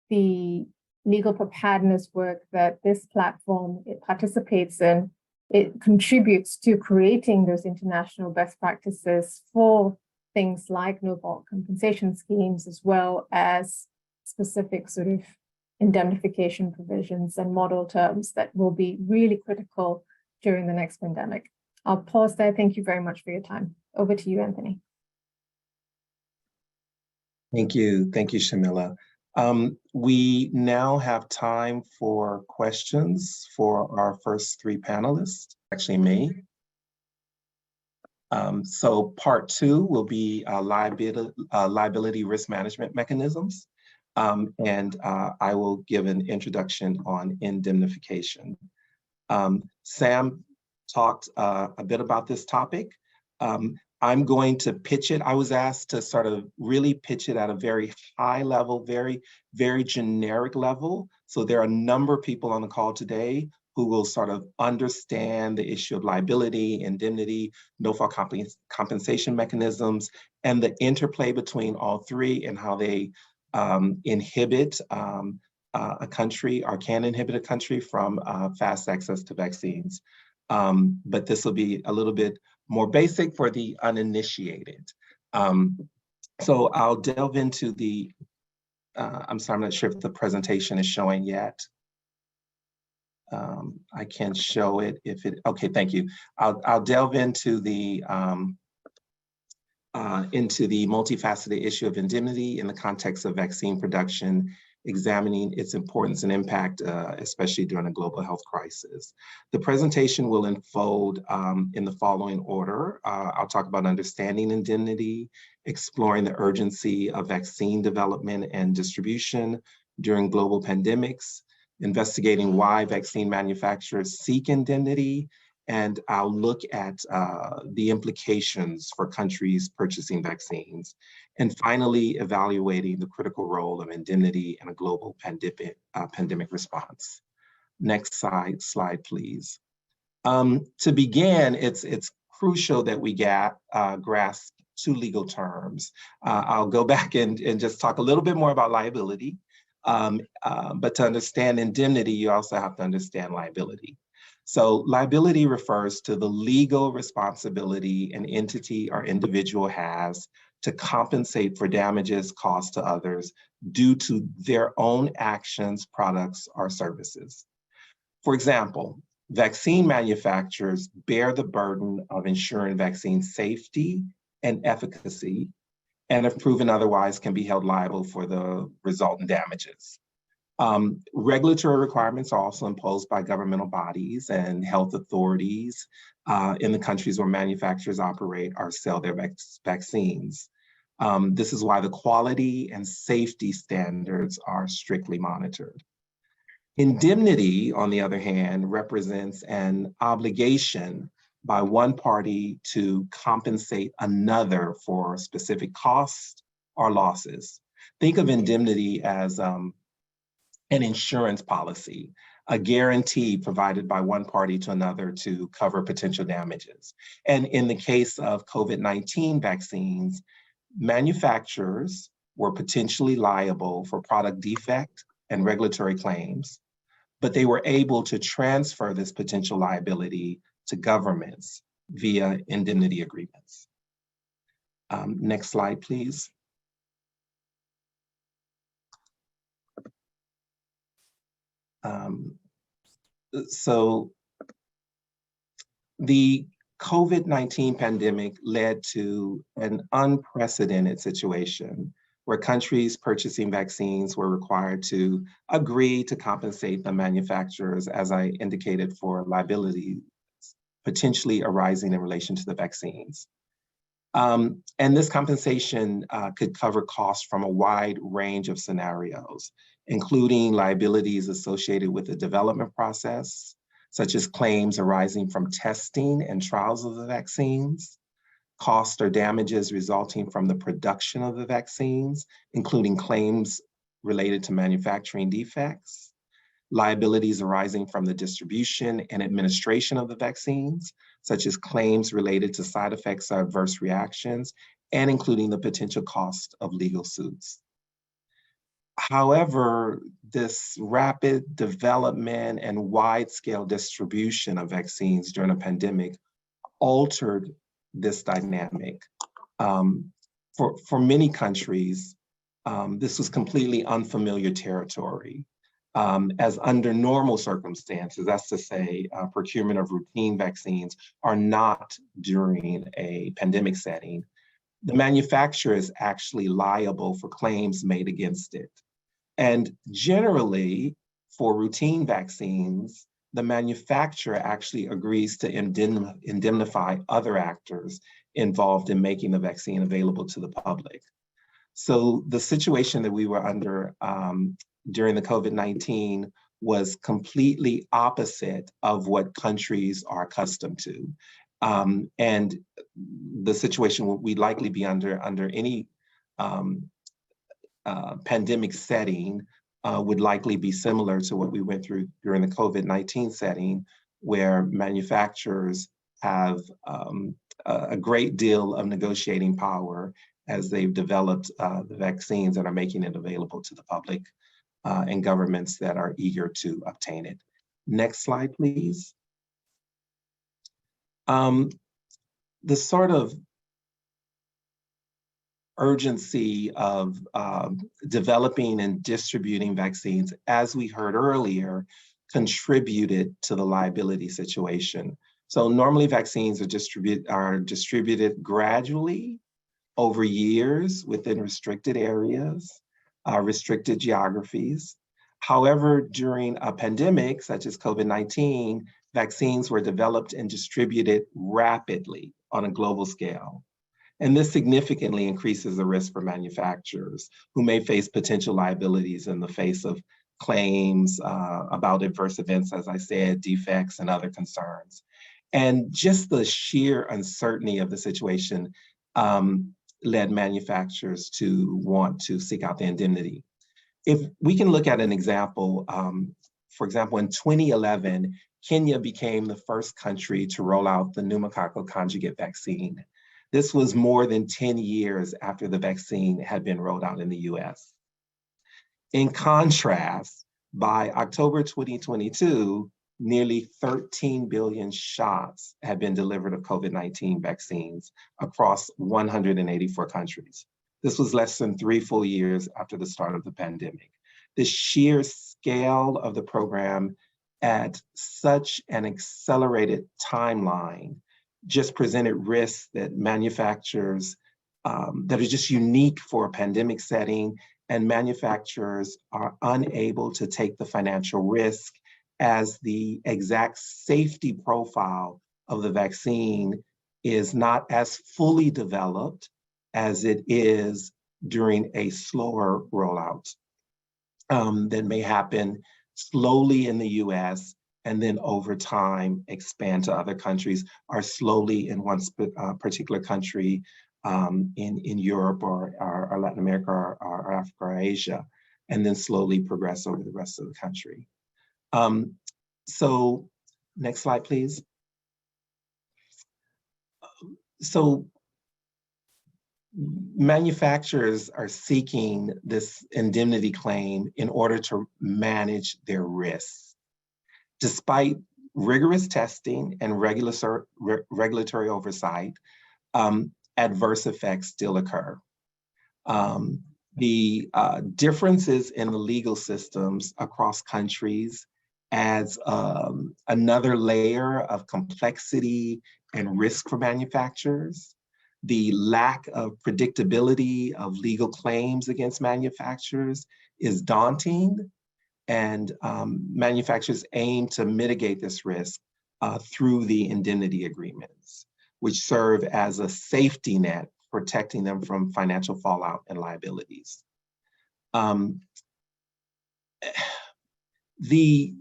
the legal preparedness work that this platform participates in. It contributes to creating those international best practices for things like no-fault compensation schemes, as well as specific sort of indemnification provisions and model terms that will be really critical during the next pandemic. I'll pause there. Thank you very much for your time. Over to you, Anthony. Thank you, Shamila. We now have time for questions for our first three panelists, actually me. So part two will be liability risk management mechanisms. And I will give an introduction on indemnification. Sam talked a bit about this topic. I'm going to pitch it. I was asked to sort of really pitch it at a very high level, very, very generic level. So there are a number of people on the call today who will sort of understand the issue of liability, indemnity, no-fault compensation mechanisms, and the interplay between all three and how they inhibit a country, or can inhibit a country from fast access to vaccines. But this will be a little bit more basic for the uninitiated. So I'll delve into the, I'm sorry, I'm not sure if the presentation is showing yet. I can show it if it, okay, thank you. I'll delve into the multifaceted issue of indemnity in the context of vaccine production, examining its importance and impact, especially during a global health crisis. The presentation will unfold in the following order. I'll talk about understanding indemnity, exploring the urgency of vaccine development and distribution during global pandemics, investigating why vaccine manufacturers seek indemnity, and I'll look at the implications for countries purchasing vaccines. And finally, evaluating the critical role of indemnity in a global pandemic response. Next slide, please. To begin, it's crucial that we grasp two legal terms. I'll go back and just talk a little bit more about liability, but to understand indemnity, you also have to understand liability. So liability refers to the legal responsibility an entity or individual has to compensate for damages caused to others due to their own actions, products, or services. For example, vaccine manufacturers bear the burden of ensuring vaccine safety and efficacy, and if proven otherwise, can be held liable for the resultant damages. Regulatory requirements are also imposed by governmental bodies and health authorities in the countries where manufacturers operate or sell their vaccines. This is why the quality and safety standards are strictly monitored. Indemnity, on the other hand, represents an obligation by one party to compensate another for specific costs or losses. Think of indemnity as an insurance policy, a guarantee provided by one party to another to cover potential damages. And in the case of COVID-19 vaccines, manufacturers were potentially liable for product defect and regulatory claims, but they were able to transfer this potential liability to governments via indemnity agreements. Next slide, please. So the COVID-19 pandemic led to an unprecedented situation where countries purchasing vaccines were required to agree to compensate the manufacturers, as I indicated, for liability potentially arising in relation to the vaccines. And this compensation could cover costs from a wide range of scenarios, including liabilities associated with the development process, such as claims arising from testing and trials of the vaccines, costs or damages resulting from the production of the vaccines, including claims related to manufacturing defects, liabilities arising from the distribution and administration of the vaccines, such as claims related to side effects or adverse reactions, and including the potential cost of legal suits. However, this rapid development and wide-scale distribution of vaccines during a pandemic altered this dynamic. For many countries, this was completely unfamiliar territory, as under normal circumstances, that's to say, procurement of routine vaccines are not during a pandemic setting. The manufacturer is actually liable for claims made against it. And generally, for routine vaccines, the manufacturer actually agrees to indemnify other actors involved in making the vaccine available to the public. So the situation that we were under during the COVID-19 was completely opposite of what countries are accustomed to. And the situation we'd likely be under any pandemic setting would likely be similar to what we went through during the COVID-19 setting, where manufacturers have a great deal of negotiating power as they've developed the vaccines that are making it available to the public and governments that are eager to obtain it. Next slide, please. The sort of urgency of developing and distributing vaccines, as we heard earlier, contributed to the liability situation. So normally vaccines are distributed gradually over years within restricted areas, restricted geographies. However, during a pandemic such as COVID-19, vaccines were developed and distributed rapidly on a global scale. And this significantly increases the risk for manufacturers who may face potential liabilities in the face of claims about adverse events, as I said, defects and other concerns. And just the sheer uncertainty of the situation led manufacturers to want to seek out the indemnity. If we can look at an example, for example, in 2011, Kenya became the first country to roll out the pneumococcal conjugate vaccine. This was more than 10 years after the vaccine had been rolled out in the US. In contrast, by October 2022, nearly 13 billion shots had been delivered of COVID-19 vaccines across 184 countries. This was less than 3 full years after the start of the pandemic. The sheer scale of the program at such an accelerated timeline just presented risks that manufacturers, that are just unique for a pandemic setting, and manufacturers are unable to take the financial risk as the exact safety profile of the vaccine is not as fully developed as it is during a slower rollout that may happen slowly in the US and then over time expand to other countries, or slowly in one particular country in Europe or Latin America or Africa or Asia, and then slowly progress over the rest of the country. So next slide, please. So manufacturers are seeking this indemnity claim in order to manage their risks. Despite rigorous testing and regulatory oversight, adverse effects still occur. The differences in the legal systems across countries adds another layer of complexity and risk for manufacturers. The lack of predictability of legal claims against manufacturers is daunting, and manufacturers aim to mitigate this risk through the indemnity agreements, which serve as a safety net protecting them from financial fallout and liabilities. The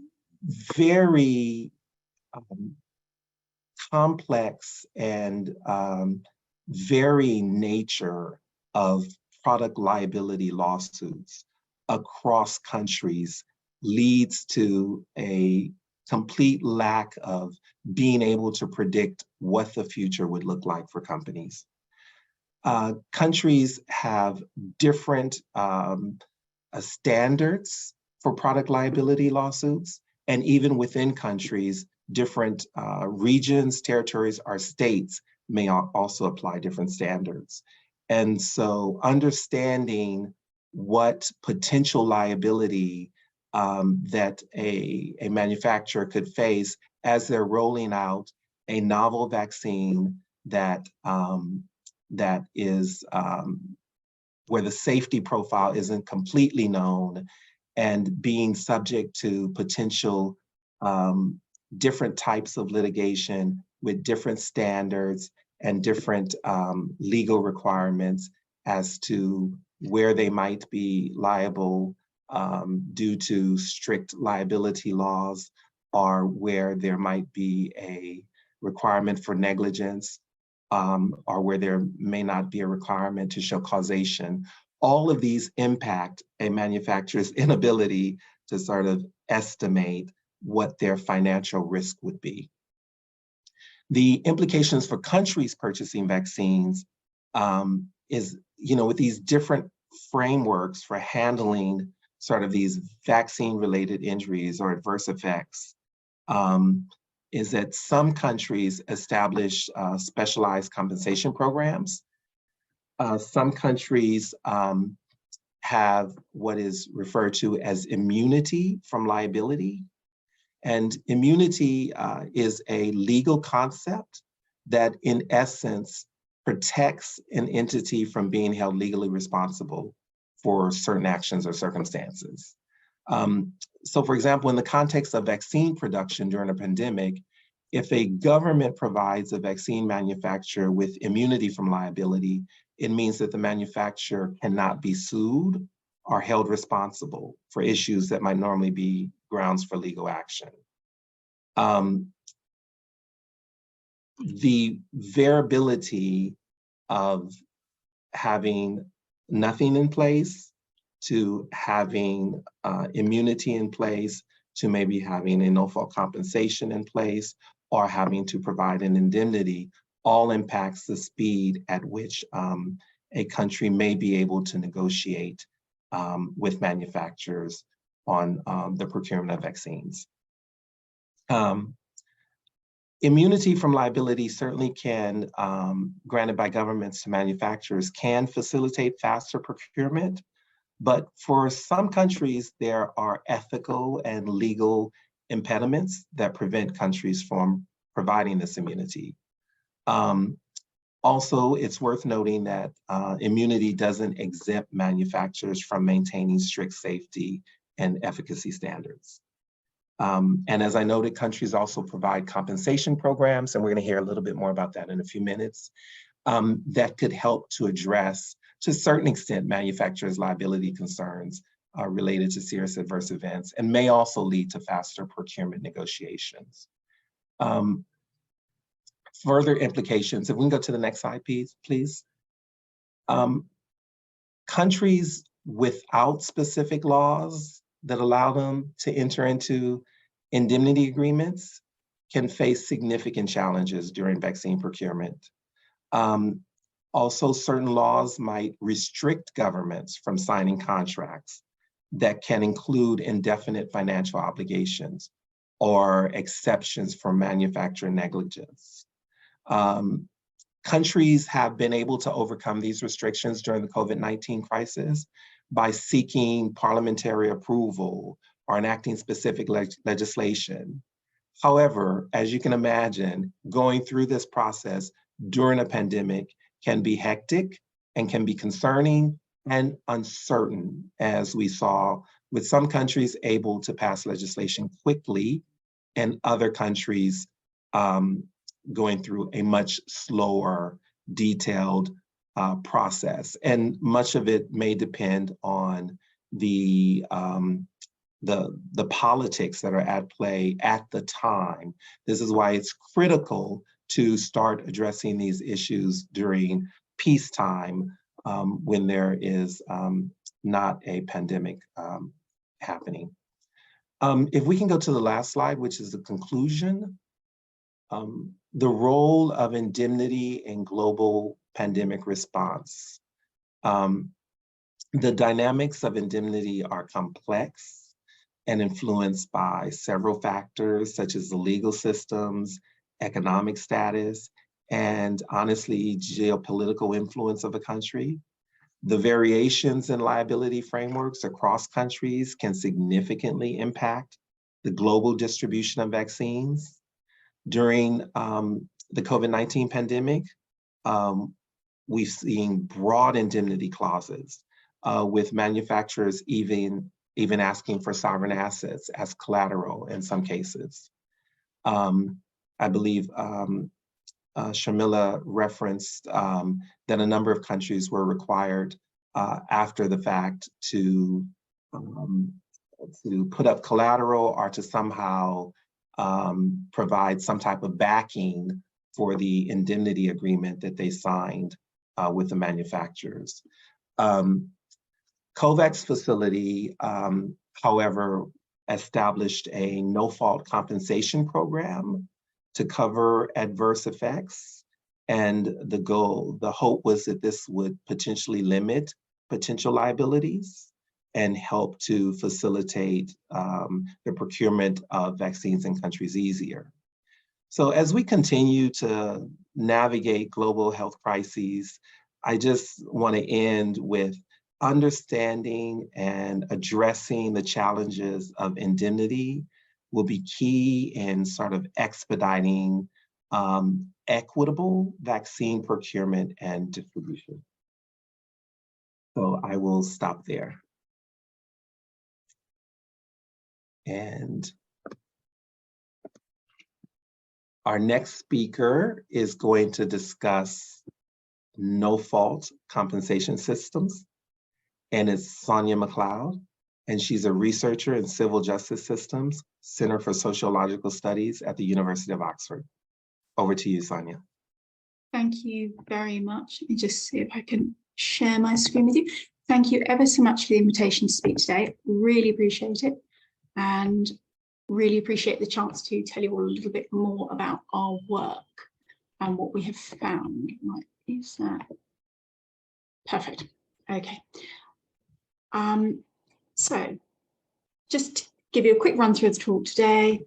very complex and very nature of product liability lawsuits across countries leads to a complete lack of being able to predict what the future would look like for companies. Countries have different standards for product liability lawsuits, and even within countries, different regions, territories, or states may also apply different standards. And so understanding what potential liability that a manufacturer could face as they're rolling out a novel vaccine that is where the safety profile isn't completely known, and being subject to potential different types of litigation with different standards and different legal requirements as to where they might be liable due to strict liability laws, or where there might be a requirement for negligence, or where there may not be a requirement to show causation. All of these impact a manufacturer's inability to sort of estimate what their financial risk would be. The implications for countries purchasing vaccines is, with these different frameworks for handling sort of these vaccine-related injuries or adverse effects, is that some countries establish specialized compensation programs. Some countries have what is referred to as immunity from liability. And immunity is a legal concept that in essence protects an entity from being held legally responsible for certain actions or circumstances. So for example, in the context of vaccine production during a pandemic, if a government provides a vaccine manufacturer with immunity from liability, it means that the manufacturer cannot be sued are held responsible for issues that might normally be grounds for legal action. The variability of having nothing in place to having immunity in place to maybe having a no-fault compensation in place or having to provide an indemnity all impacts the speed at which a country may be able to negotiate with manufacturers on the procurement of vaccines. Immunity from liability certainly can, granted by governments to manufacturers, can facilitate faster procurement. But for some countries, there are ethical and legal impediments that prevent countries from providing this immunity. Also, it's worth noting that immunity doesn't exempt manufacturers from maintaining strict safety and efficacy standards. And as I noted, countries also provide compensation programs, and we're going to hear a little bit more about that in a few minutes, that could help to address, to a certain extent, manufacturers' liability concerns related to serious adverse events, and may also lead to faster procurement negotiations. Further implications, if we can go to the next slide, please. Countries without specific laws that allow them to enter into indemnity agreements can face significant challenges during vaccine procurement. Also, certain laws might restrict governments from signing contracts that can include indefinite financial obligations or exceptions for manufacturer negligence. Countries have been able to overcome these restrictions during the COVID-19 crisis by seeking parliamentary approval or enacting specific legislation. However, as you can imagine, going through this process during a pandemic can be hectic and can be concerning and uncertain, as we saw with some countries able to pass legislation quickly and other countries going through a much slower, detailed process. And much of it may depend on the politics that are at play at the time. This is why it's critical to start addressing these issues during peacetime when there is not a pandemic happening. If we can go to the last slide, which is the conclusion. The role of indemnity in global pandemic response. The dynamics of indemnity are complex and influenced by several factors, such as the legal systems, economic status, and honestly, geopolitical influence of a country. The variations in liability frameworks across countries can significantly impact the global distribution of vaccines. During the COVID-19 pandemic, we've seen broad indemnity clauses with manufacturers even asking for sovereign assets as collateral in some cases. I believe Shamila referenced that a number of countries were required after the fact to put up collateral or to somehow provide some type of backing for the indemnity agreement that they signed with the manufacturers. COVAX facility, however, established a no-fault compensation program to cover adverse effects. And the hope was that this would potentially limit potential liabilities and help to facilitate the procurement of vaccines in countries easier. So as we continue to navigate global health crises, I just want to end with understanding and addressing the challenges of indemnity will be key in sort of expediting equitable vaccine procurement and distribution. So I will stop there. And our next speaker is going to discuss no-fault compensation systems and it's Sonia McLeod, and she's a researcher in civil justice systems, Center for Sociological Studies at the University of Oxford. Over to you, Sonia. Thank you very much. Let me just see if I can share my screen with you. Thank you ever so much for the invitation to speak today. Really appreciate it, and really appreciate the chance to tell you all a little bit more about our work and what we have found. Right, is that perfect? Okay. So just to give you a quick run through of the talk today,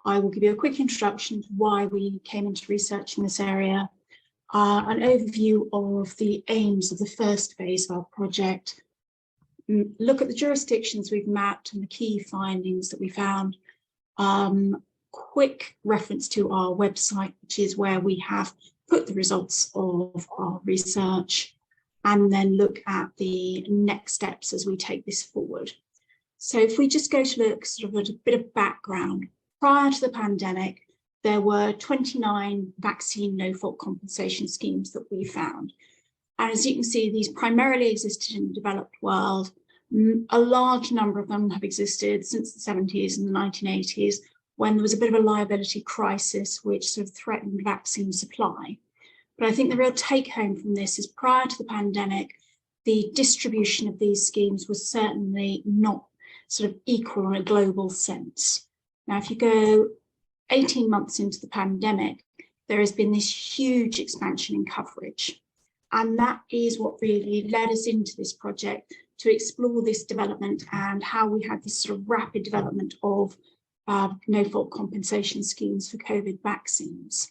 I will give you a quick introduction to why we came into research in this area, an overview of the aims of the first phase of our project, look at the jurisdictions we've mapped and the key findings that we found, quick reference to our website, which is where we have put the results of our research, and then look at the next steps as we take this forward. So if we just go to look sort of at a bit of background, prior to the pandemic, there were 29 vaccine no-fault compensation schemes that we found. And as you can see, these primarily existed in the developed world. A large number of them have existed since the 70s and the 1980s, when there was a bit of a liability crisis which sort of threatened vaccine supply. But I think the real take home from this is prior to the pandemic, the distribution of these schemes was certainly not sort of equal in a global sense. Now, if you go 18 months into the pandemic, there has been this huge expansion in coverage. And that is what really led us into this project, to explore this development and how we had this sort of rapid development of no-fault compensation schemes for COVID vaccines.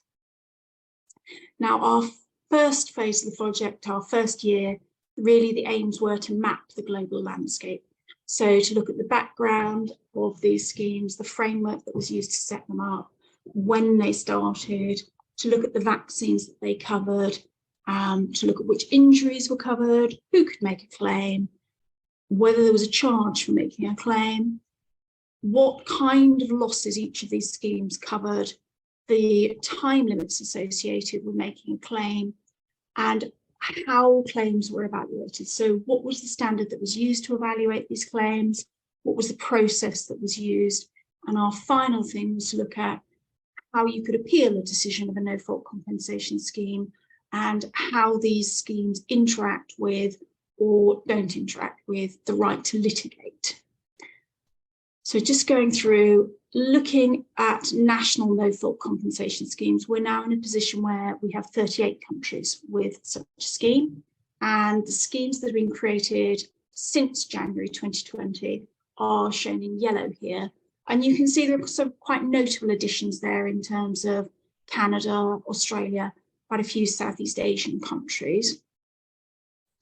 Now, our first phase of the project, our first year, really the aims were to map the global landscape. So to look at the background of these schemes, the framework that was used to set them up, when they started, to look at the vaccines that they covered, to look at which injuries were covered, who could make a claim, whether there was a charge for making a claim, what kind of losses each of these schemes covered, the time limits associated with making a claim, and how claims were evaluated. So what was the standard that was used to evaluate these claims? What was the process that was used? And our final thing was to look at how you could appeal a decision of a no-fault compensation scheme, and how these schemes interact with or don't interact with the right to litigate. So just going through, looking at national no-fault compensation schemes, we're now in a position where we have 38 countries with such a scheme, and the schemes that have been created since January 2020 are shown in yellow here. And you can see there are some quite notable additions there in terms of Canada, Australia, quite a few Southeast Asian countries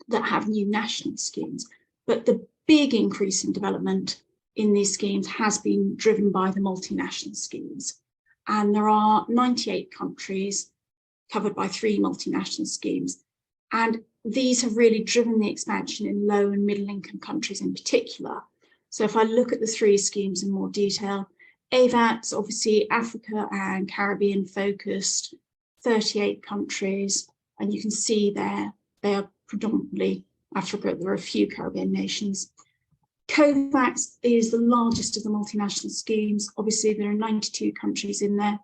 that have new national schemes. But the big increase in development in these schemes has been driven by the multinational schemes. And there are 98 countries covered by 3 multinational schemes. And these have really driven the expansion in low and middle income countries in particular. So if I look at the 3 schemes in more detail, AVAT's obviously Africa and Caribbean focused, 38 countries, and you can see there, they are predominantly Africa. There are a few Caribbean nations. COVAX is the largest of the multinational schemes. Obviously, there are 92 countries in there.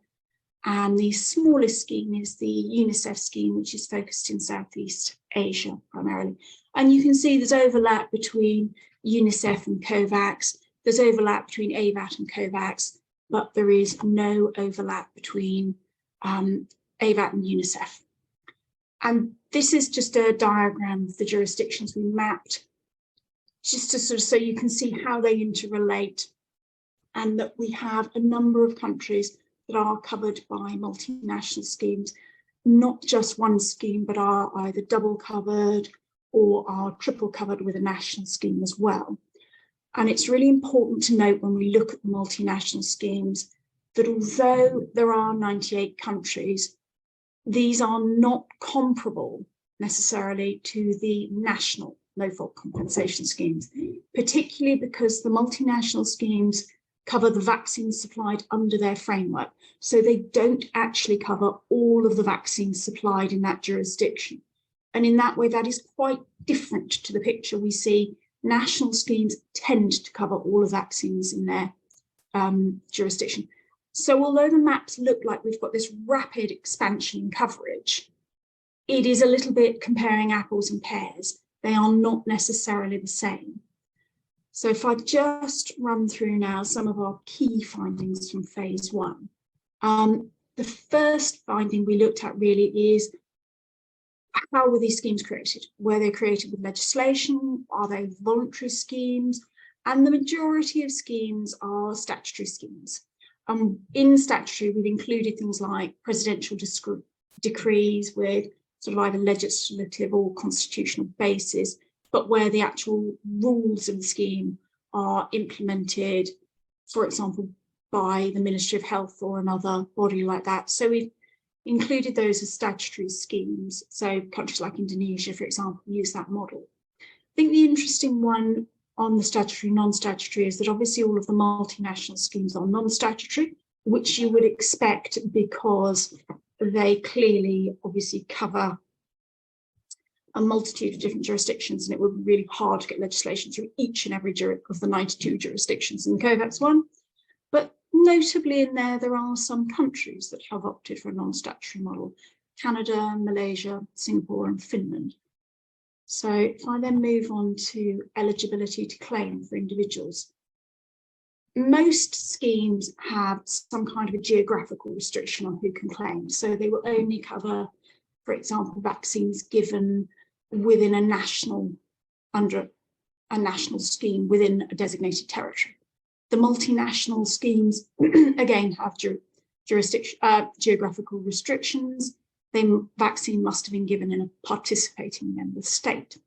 And the smallest scheme is the UNICEF scheme, which is focused in Southeast Asia primarily. And you can see there's overlap between UNICEF and COVAX. There's overlap between AVAT and COVAX, but there is no overlap between AVAT and UNICEF. And this is just a diagram of the jurisdictions we mapped, just to sort of so you can see how they interrelate, and that we have a number of countries that are covered by multinational schemes, not just one scheme, but are either double covered or are triple covered with a national scheme as well. And it's really important to note when we look at the multinational schemes that although there are 98 countries, these are not comparable necessarily to the national no-fault compensation schemes, particularly because the multinational schemes cover the vaccines supplied under their framework. So they don't actually cover all of the vaccines supplied in that jurisdiction. And in that way, that is quite different to the picture we see national schemes tend to cover all of vaccines in their jurisdiction. So although the maps look like we've got this rapid expansion in coverage, it is a little bit comparing apples and pears. They are not necessarily the same. So if I just run through now some of our key findings from phase 1. The first finding we looked at really is, how were these schemes created? Were they created with legislation? Are they voluntary schemes? And the majority of schemes are statutory schemes. In statutory, we've included things like presidential decrees with sort of either legislative or constitutional basis, but where the actual rules of the scheme are implemented, for example, by the Ministry of Health or another body like that. So we've included those as statutory schemes. So countries like Indonesia, for example, use that model. I think the interesting one on the statutory, non-statutory is that obviously all of the multinational schemes are non-statutory, which you would expect because they clearly obviously cover a multitude of different jurisdictions, and it would be really hard to get legislation through each and every of the 92 jurisdictions in the COVAX one. But notably in there are some countries that have opted for a non-statutory model: Canada, Malaysia, Singapore, and Finland. So if I then move on to eligibility to claim for individuals, most schemes have some kind of a geographical restriction on who can claim. So they will only cover, for example, vaccines given within a national, under a national scheme within a designated territory. The multinational schemes, again, have geographical restrictions. The vaccine must have been given in a participating member state.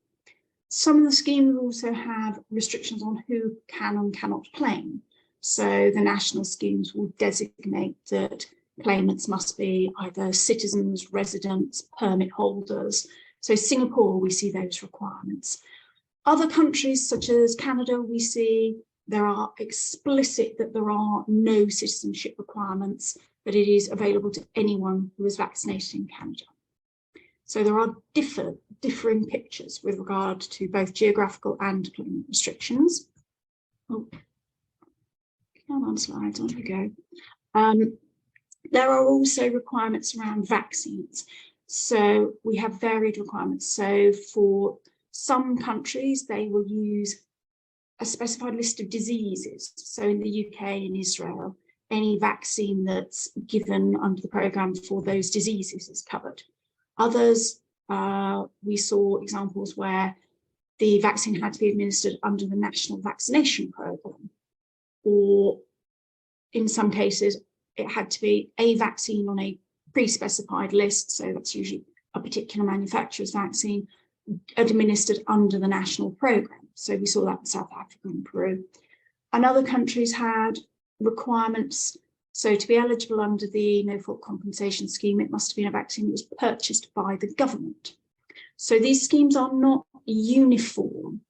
Some of the schemes also have restrictions on who can and cannot claim. So the national schemes will designate that claimants must be either citizens, residents, permit holders. So Singapore, we see those requirements. Other countries such as Canada, we see there are explicit that there are no citizenship requirements, that it is available to anyone who is vaccinated in Canada. So there are differing pictures with regard to both geographical and claimant restrictions. Oh, come on slides, on we go. There are also requirements around vaccines. So we have varied requirements. So for some countries, they will use a specified list of diseases. So in the UK and Israel, any vaccine that's given under the programme for those diseases is covered. Others, we saw examples where the vaccine had to be administered under the national vaccination programme, or in some cases, it had to be a vaccine on a pre-specified list, so that's usually a particular manufacturer's vaccine, administered under the national programme. So we saw that in South Africa and Peru. And other countries had requirements. So to be eligible under the no-fault compensation scheme, it must have been a vaccine that was purchased by the government. So these schemes are not uniform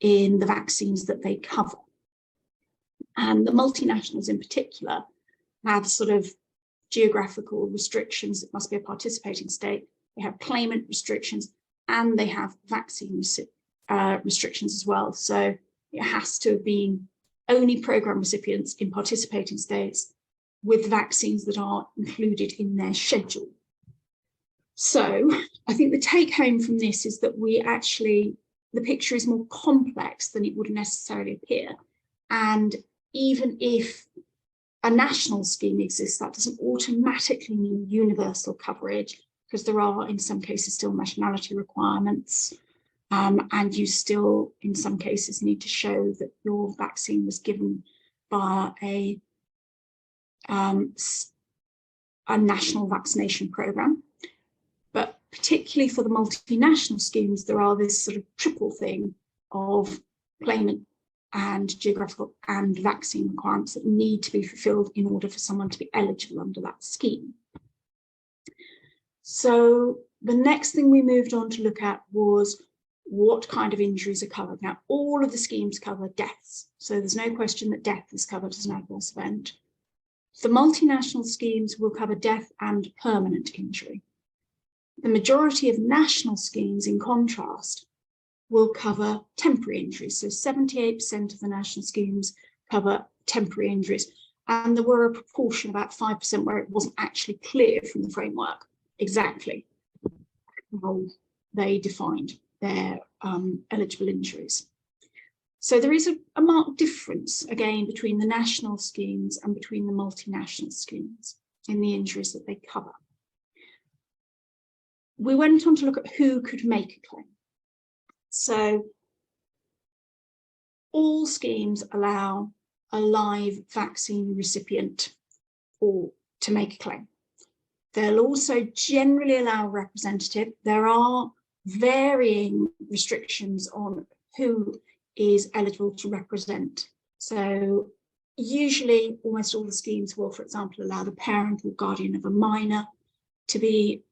in the vaccines that they cover. And the multinationals in particular have sort of geographical restrictions. It must be a participating state. They have claimant restrictions, and they have vaccine restrictions as well. So it has to have been only programme recipients in participating states with vaccines that are included in their schedule. So I think the take home from this is that the picture is more complex than it would necessarily appear. And even if a national scheme exists, that doesn't automatically mean universal coverage, because there are in some cases still nationality requirements, and you still in some cases need to show that your vaccine was given by a national vaccination programme. But particularly for the multinational schemes, there are this sort of triple thing of claimant and geographical and vaccine requirements that need to be fulfilled in order for someone to be eligible under that scheme. So the next thing we moved on to look at was what kind of injuries are covered. Now, all of the schemes cover deaths, so there's no question that death is covered as an adverse event. The multinational schemes will cover death and permanent injury. The majority of national schemes, in contrast, will cover temporary injuries. So 78% of the national schemes cover temporary injuries. And there were a proportion, about 5%, where it wasn't actually clear from the framework exactly how they defined their eligible injuries. So there is a marked difference, again, between the national schemes and between the multinational schemes in the injuries that they cover. We went on to look at who could make a claim. So all schemes allow a live vaccine recipient to make a claim. They'll also generally allow a representative. There are varying restrictions on who is eligible to represent. So usually almost all the schemes will, for example, allow the parent or guardian of a minor to be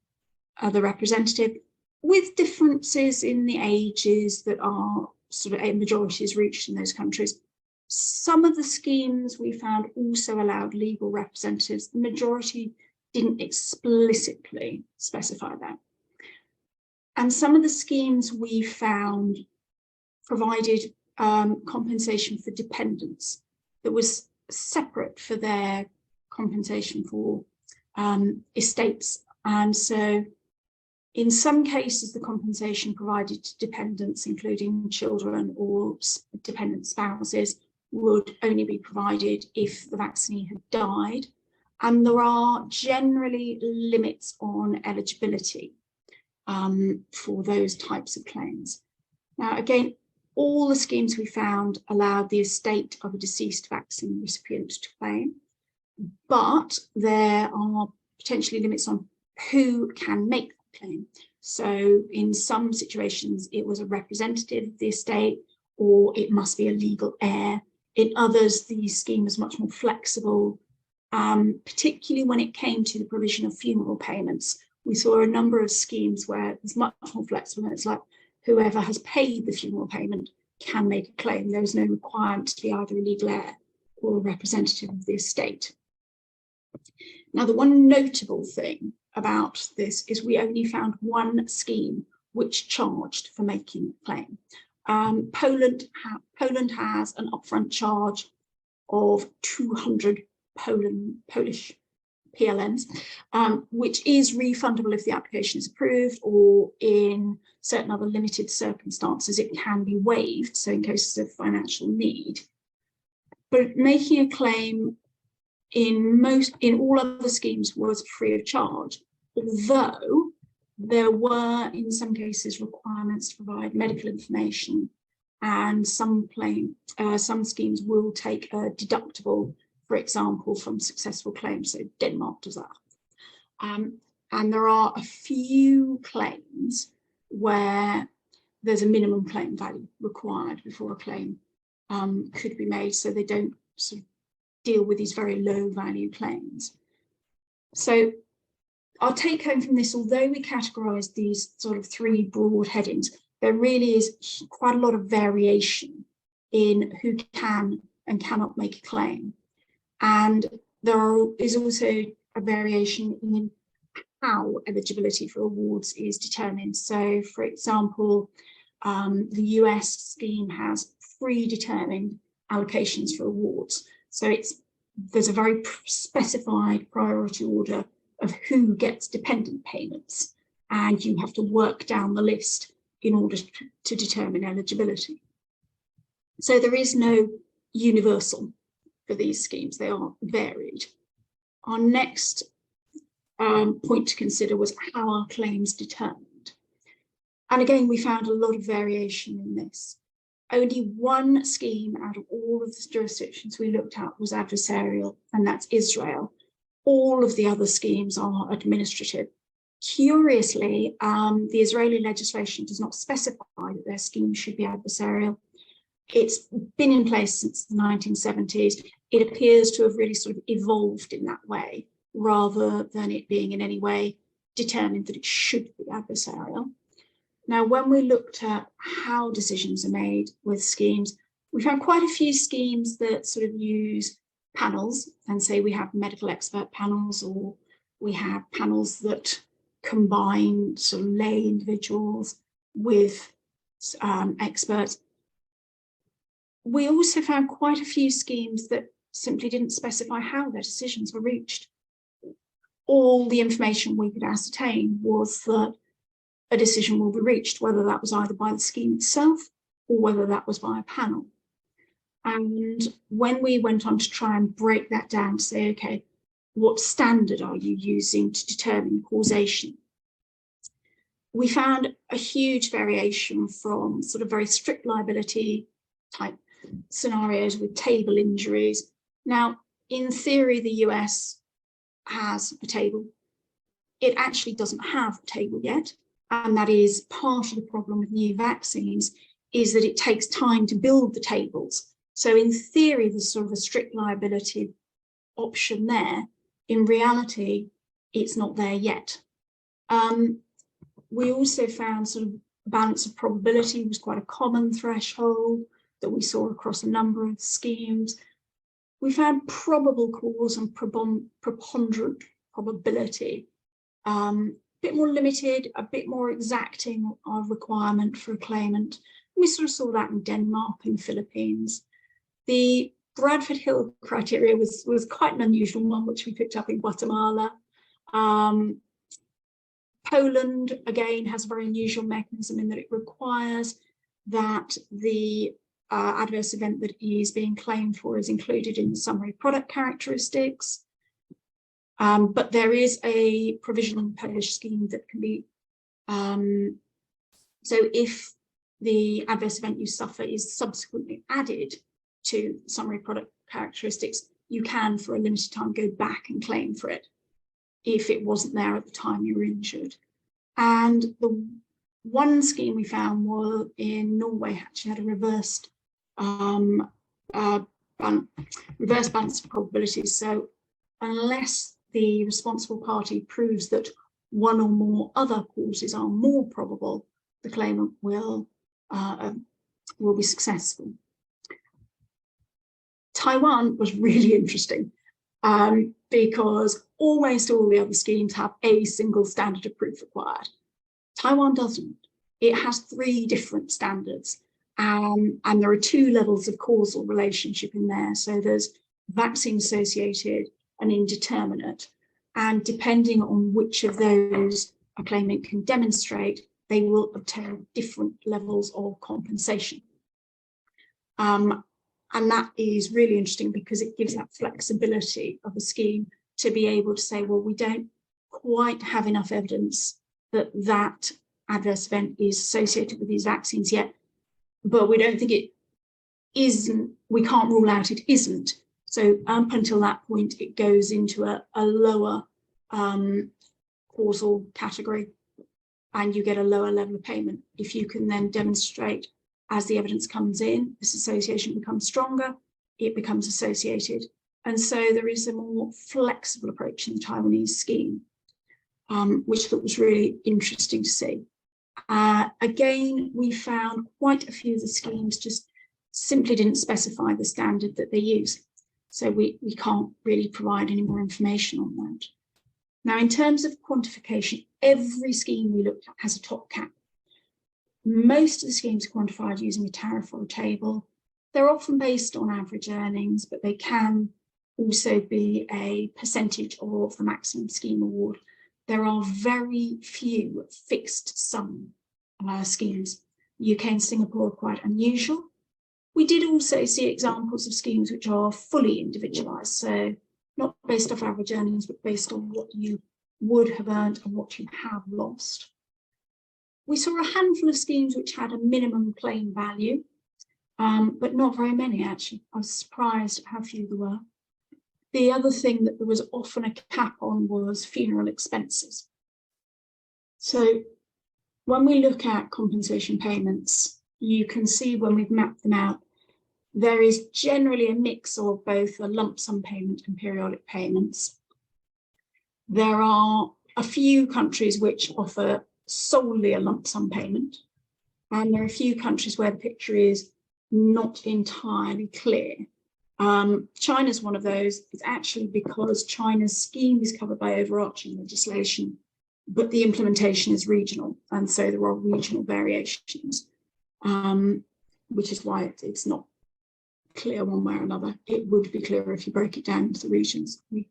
the representative, with differences in the ages that are sort of a majority is reached in those countries. Some of the schemes we found also allowed legal representatives. The majority didn't explicitly specify that. And some of the schemes we found provided compensation for dependents that was separate for their compensation for estates. And so in some cases, the compensation provided to dependents, including children or dependent spouses, would only be provided if the vaccinee had died. And there are generally limits on eligibility for those types of claims. Now, again, all the schemes we found allowed the estate of a deceased vaccine recipient to claim, but there are potentially limits on who can make that claim. So in some situations, it was a representative of the estate, or it must be a legal heir. In others, the scheme is much more flexible, particularly when it came to the provision of funeral payments. We saw a number of schemes where it's much more flexible, and it's like whoever has paid the funeral payment can make a claim. There was no requirement to be either a legal heir or a representative of the estate. Now, the one notable thing about this is we only found one scheme which charged for making a claim. Poland has an upfront charge of 200 Polish PLNs, which is refundable if the application is approved, or in certain other limited circumstances, it can be waived, so in cases of financial need. But making a claim in all other schemes was free of charge, although there were in some cases requirements to provide medical information, and some schemes will take a deductible, for example, from successful claims. So Denmark does that. And there are a few claims where there's a minimum claim value required before a claim could be made, so they don't sort of deal with these very low value claims. So our take home from this, although we categorised these sort of three broad headings, there really is quite a lot of variation in who can and cannot make a claim. And there is also a variation in how eligibility for awards is determined. So, for example, the US scheme has predetermined allocations for awards. So there's a very specified priority order of who gets dependent payments, and you have to work down the list in order to determine eligibility. So there is no universal for these schemes, they are varied. Our next point to consider was how are claims determined. And again, we found a lot of variation in this. Only one scheme out of all of the jurisdictions we looked at was adversarial, and that's Israel. All of the other schemes are administrative. Curiously, the Israeli legislation does not specify that their scheme should be adversarial. It's been in place since the 1970s. It appears to have really sort of evolved in that way, rather than it being in any way determined that it should be adversarial. Now, when we looked at how decisions are made with schemes, we found quite a few schemes that sort of use panels and say we have medical expert panels, or we have panels that combine sort of lay individuals with experts. We also found quite a few schemes that simply didn't specify how their decisions were reached. All the information we could ascertain was that a decision will be reached, whether that was either by the scheme itself or whether that was by a panel. And when we went on to try and break that down to say, okay, what standard are you using to determine causation? We found a huge variation from sort of very strict liability type scenarios with table injuries. Now, in theory, the US has a table. It actually doesn't have a table yet. And that is part of the problem with new vaccines, is that it takes time to build the tables. So in theory, there's sort of a strict liability option there. In reality, it's not there yet. We also found sort of balance of probability was quite a common threshold that we saw across a number of schemes. We found probable cause and preponderant probability, a bit more limited, a bit more exacting of requirement for a claimant. We sort of saw that in Denmark and Philippines. The Bradford Hill criteria was quite an unusual one, which we picked up in Guatemala. Poland, again, has a very unusual mechanism in that it requires that the adverse event that is being claimed for is included in the summary product characteristics. But there is a provision in the Polish scheme that can be, so if the adverse event you suffer is subsequently added to summary product characteristics, you can, for a limited time, go back and claim for it if it wasn't there at the time you were injured. And the one scheme we found was in Norway actually had a reversed balance of probabilities. So unless the responsible party proves that one or more other causes are more probable, the claimant will be successful. Taiwan was really interesting because almost all the other schemes have a single standard of proof required. Taiwan doesn't. It has 3 different standards, and there are 2 levels of causal relationship in there. So there's vaccine associated and indeterminate, and depending on which of those a claimant can demonstrate, they will obtain different levels of compensation. And that is really interesting because it gives that flexibility of a scheme to be able to say, well, we don't quite have enough evidence that that adverse event is associated with these vaccines yet, but we don't think it isn't, we can't rule out it isn't. So up until that point, it goes into a lower causal category, and you get a lower level of payment. If you can then demonstrate, as the evidence comes in, this association becomes stronger, it becomes associated. And so there is a more flexible approach in the Taiwanese scheme, which I thought was really interesting to see. Again, we found quite a few of the schemes just simply didn't specify the standard that they use. So we can't really provide any more information on that. Now, in terms of quantification, every scheme we looked at has a top cap. Most of the schemes are quantified using a tariff or a table. They're often based on average earnings, but they can also be a percentage of the maximum scheme award. There are very few fixed sum schemes. UK and Singapore are quite unusual. We did also see examples of schemes which are fully individualised, so not based off average earnings, but based on what you would have earned and what you have lost. We saw a handful of schemes which had a minimum claim value, but not very many, actually. I was surprised at how few there were. The other thing that there was often a cap on was funeral expenses. So when we look at compensation payments, you can see when we've mapped them out, there is generally a mix of both a lump sum payment and periodic payments. There are a few countries which offer solely a lump sum payment, and there are a few countries where the picture is not entirely clear. China's one of those. It's actually because China's scheme is covered by overarching legislation, but the implementation is regional, and so there are regional variations. which is why it's not clear one way or another. It would be clearer if you broke it down into the regions. We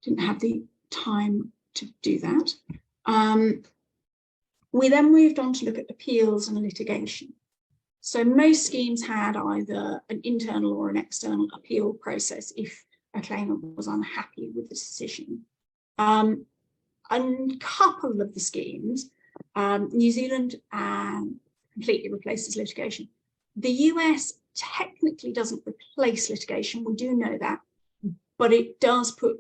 didn't have the time to do that. We then moved on to look at appeals and litigation. So most schemes had either an internal or an external appeal process if a claimant was unhappy with the decision. A couple of the schemes, New Zealand completely replaces litigation. The US technically doesn't replace litigation, we do know that, but it does put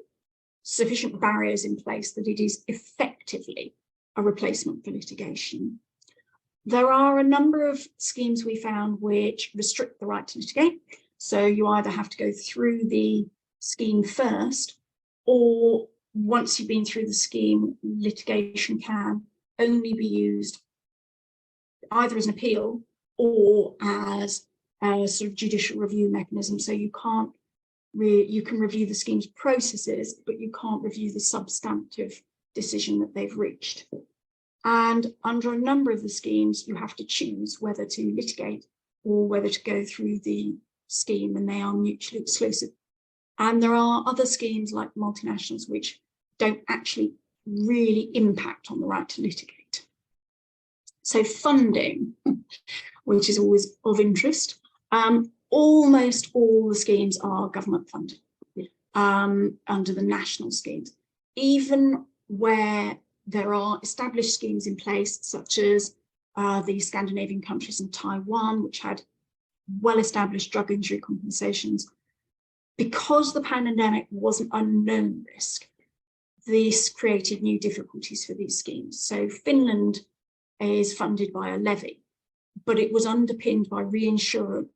sufficient barriers in place that it is effectively a replacement for litigation. There are a number of schemes we found which restrict the right to litigate. So you either have to go through the scheme first, or once you've been through the scheme, litigation can only be used either as an appeal or as a sort of judicial review mechanism. So you can't you can review the scheme's processes, but you can't review the substantive decision that they've reached. And under a number of the schemes, you have to choose whether to litigate or whether to go through the scheme, and they are mutually exclusive. And there are other schemes like multinationals which don't actually really impact on the right to litigate. So funding, which is always of interest, almost all the schemes are government funded under the national schemes, even where there are established schemes in place, such as the Scandinavian countries and Taiwan, which had well-established drug injury compensations. Because the pandemic was an unknown risk, this created new difficulties for these schemes. So Finland is funded by a levy, but it was underpinned by reinsurance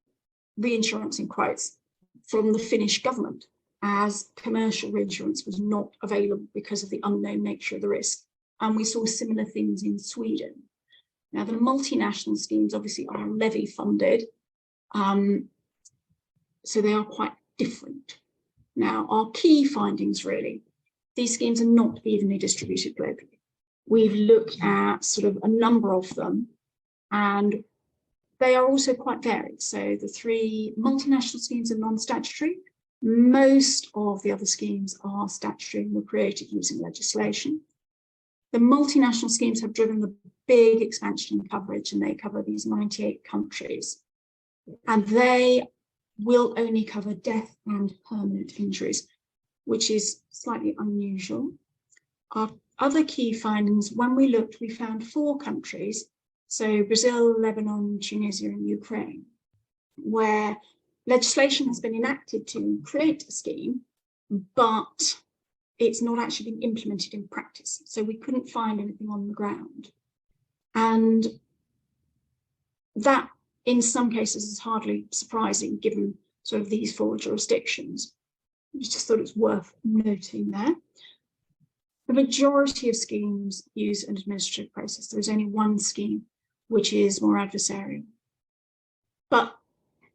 in quotes from the Finnish government, as commercial reinsurance was not available because of the unknown nature of the risk. And we saw similar things in Sweden. Now, the multinational schemes obviously are levy funded, so they are quite different. Now, our key findings really, these schemes are not evenly distributed globally. We've looked at sort of a number of them, and they are also quite varied. So the 3 multinational schemes are non-statutory. Most of the other schemes are statutory and were created using legislation. The multinational schemes have driven the big expansion in coverage, and they cover these 98 countries. And they will only cover death and permanent injuries, which is slightly unusual. Our other key findings, when we looked, we found 4 countries, so Brazil, Lebanon, Tunisia, and Ukraine, where legislation has been enacted to create a scheme, but it's not actually been implemented in practice. So we couldn't find anything on the ground. And that, in some cases, is hardly surprising given sort of these 4 jurisdictions. I just thought it's worth noting there. The majority of schemes use an administrative process. There is only one scheme which is more adversarial. But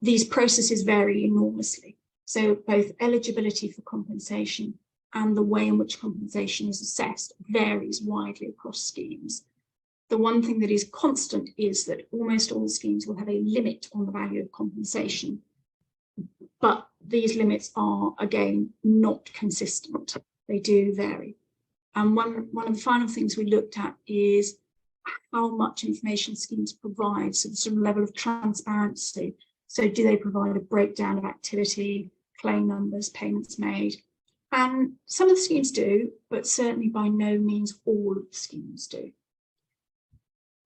these processes vary enormously. So both eligibility for compensation and the way in which compensation is assessed varies widely across schemes. The one thing that is constant is that almost all schemes will have a limit on the value of compensation, but these limits are, again, not consistent. They do vary. And one of the final things we looked at is how much information schemes provide, so the sort of level of transparency. So do they provide a breakdown of activity, claim numbers, payments made? And some of the schemes do, but certainly by no means all of the schemes do.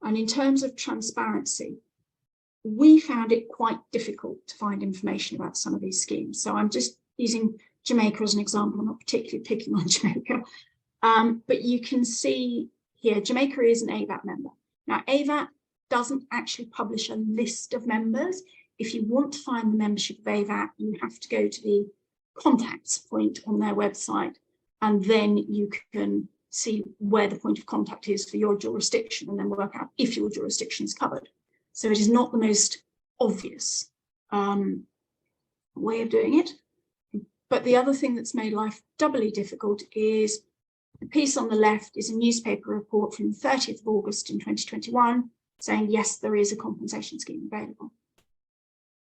And in terms of transparency, we found it quite difficult to find information about some of these schemes. So I'm just using Jamaica as an example. I'm not particularly picking on Jamaica, but you can see here, Jamaica is an AVAT member. Now, AVAT doesn't actually publish a list of members. If you want to find the membership of AVAT, you have to go to the contacts point on their website, and then you can see where the point of contact is for your jurisdiction and then work out if your jurisdiction is covered. So it is not the most obvious way of doing it. But the other thing that's made life doubly difficult is the piece on the left is a newspaper report from the 30th of August in 2021, saying, yes, there is a compensation scheme available.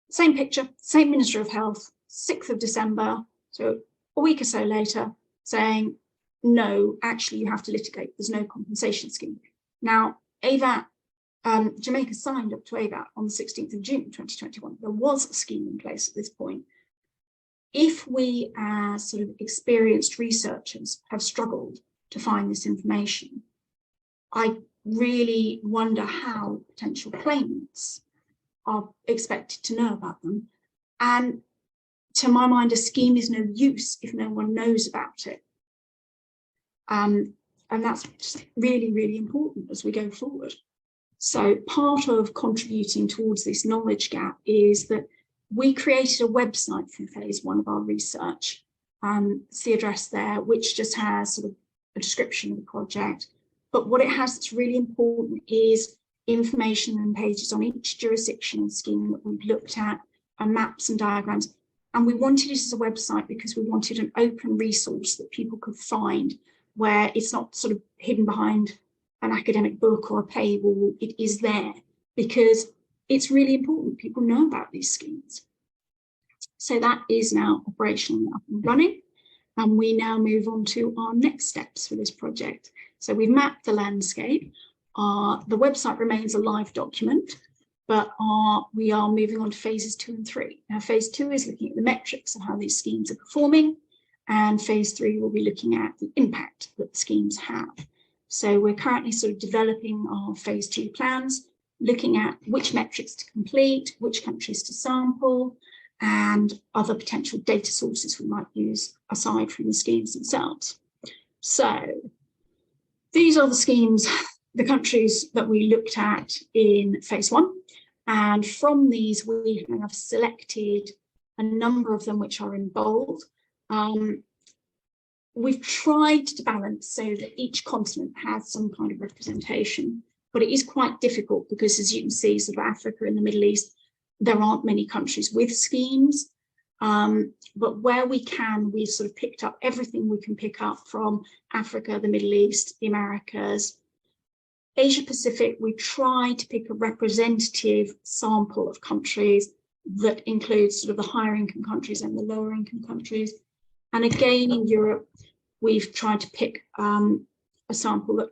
Same picture, same Minister of Health, 6th of December, so a week or so later, saying, no, actually you have to litigate, there's no compensation scheme. Now, AVAT, Jamaica signed up to AVAT on the 16th of June 2021. There was a scheme in place at this point. If we as sort of experienced researchers have struggled to find this information, I really wonder how potential claimants are expected to know about them. And to my mind, a scheme is no use if no one knows about it. And that's just really, really important as we go forward. So part of contributing towards this knowledge gap is that we created a website for phase 1 of our research. It's the address there, which just has sort of a description of the project. But what it has that's really important is information and pages on each jurisdiction and scheme that we've looked at, and maps and diagrams. And we wanted it as a website because we wanted an open resource that people could find, where it's not sort of hidden behind an academic book or a paywall. It is there because it's really important people know about these schemes. So that is now operational and up and running. And we now move on to our next steps for this project. So we've mapped the landscape. The website remains a live document, but we are moving on to phases 2 and 3. Now, phase 2 is looking at the metrics of how these schemes are performing, and phase 3 will be looking at the impact that the schemes have. So we're currently sort of developing our phase 2 plans, looking at which metrics to complete, which countries to sample, and other potential data sources we might use aside from the schemes themselves. So these are the schemes, the countries that we looked at in phase 1. And from these, we have selected a number of them which are in bold. We've tried to balance so that each continent has some kind of representation, but it is quite difficult because, as you can see, sort of Africa and the Middle East, there aren't many countries with schemes. But where we can, we've sort of picked up everything we can pick up from Africa, the Middle East, the Americas. Asia Pacific, we try to pick a representative sample of countries that includes sort of the higher income countries and the lower income countries. And again, in Europe, we've tried to pick a sample that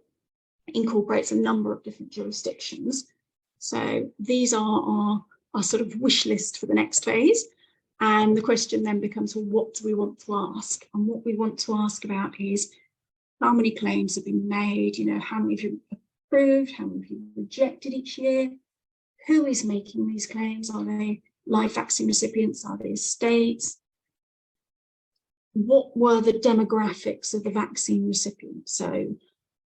incorporates a number of different jurisdictions. So these are our sort of wish list for the next phase. And the question then becomes, well, what do we want to ask? And what we want to ask about is how many claims have been made, you know, how many have you approved, how many have you rejected each year, who is making these claims, are they live vaccine recipients, are they states, what were the demographics of the vaccine recipients? So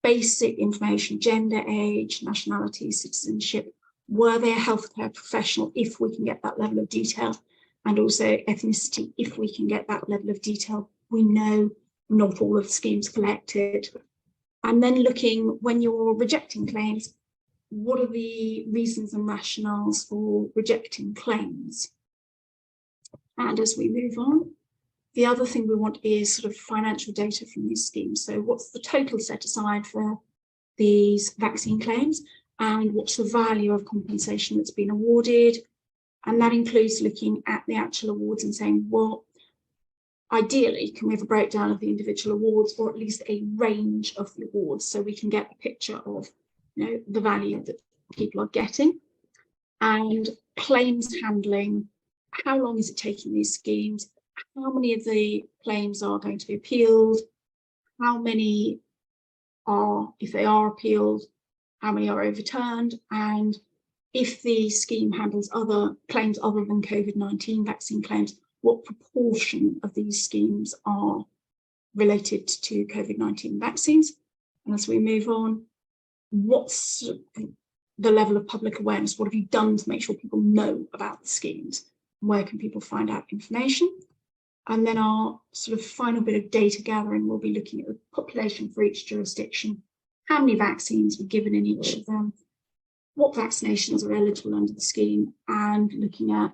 basic information, gender, age, nationality, citizenship, were they a healthcare professional if we can get that level of detail, and also ethnicity if we can get that level of detail. We know not all of the schemes collected. And then looking, when you're rejecting claims, what are the reasons and rationales for rejecting claims? And as we move on, the other thing we want is sort of financial data from these schemes. So what's the total set aside for these vaccine claims, and what's the value of compensation that's been awarded? And that includes looking at the actual awards and saying, well, ideally, can we have a breakdown of the individual awards, or at least a range of the awards, so we can get a picture of, you know, the value that people are getting. And claims handling, how long is it taking these schemes? How many of the claims are going to be appealed? How many are, if they are appealed, how many are overturned? And if the scheme handles other claims other than COVID-19 vaccine claims, what proportion of these schemes are related to COVID-19 vaccines? And as we move on, what's the level of public awareness? What have you done to make sure people know about the schemes? Where can people find out information? And then our sort of final bit of data gathering will be looking at the population for each jurisdiction, how many vaccines were given in each of them, what vaccinations are eligible under the scheme, and looking at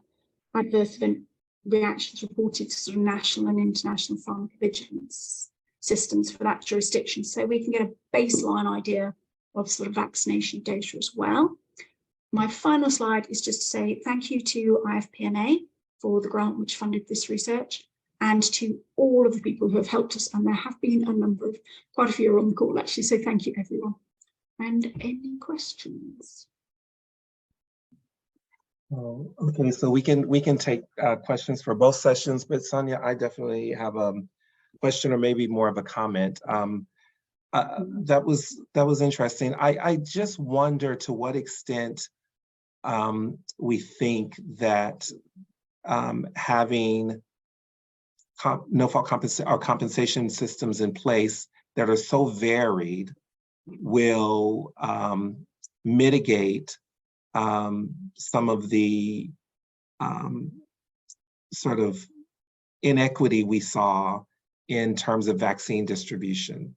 adverse event reactions reported to sort of national and international pharmacovigilance systems for that jurisdiction, so we can get a baseline idea of sort of vaccination data as well. My final slide is just to say thank you to IFPMA for the grant which funded this research, and to all of the people who have helped us, and there have been a number of, quite a few are on the call actually, so thank you everyone. And any questions? Oh, okay, so we can take questions for both sessions, but Sonia, I definitely have a question or maybe more of a comment. That was interesting. I just wonder to what extent we think that having no-fault compensation systems in place that are so varied will mitigate some of the sort of inequity we saw in terms of vaccine distribution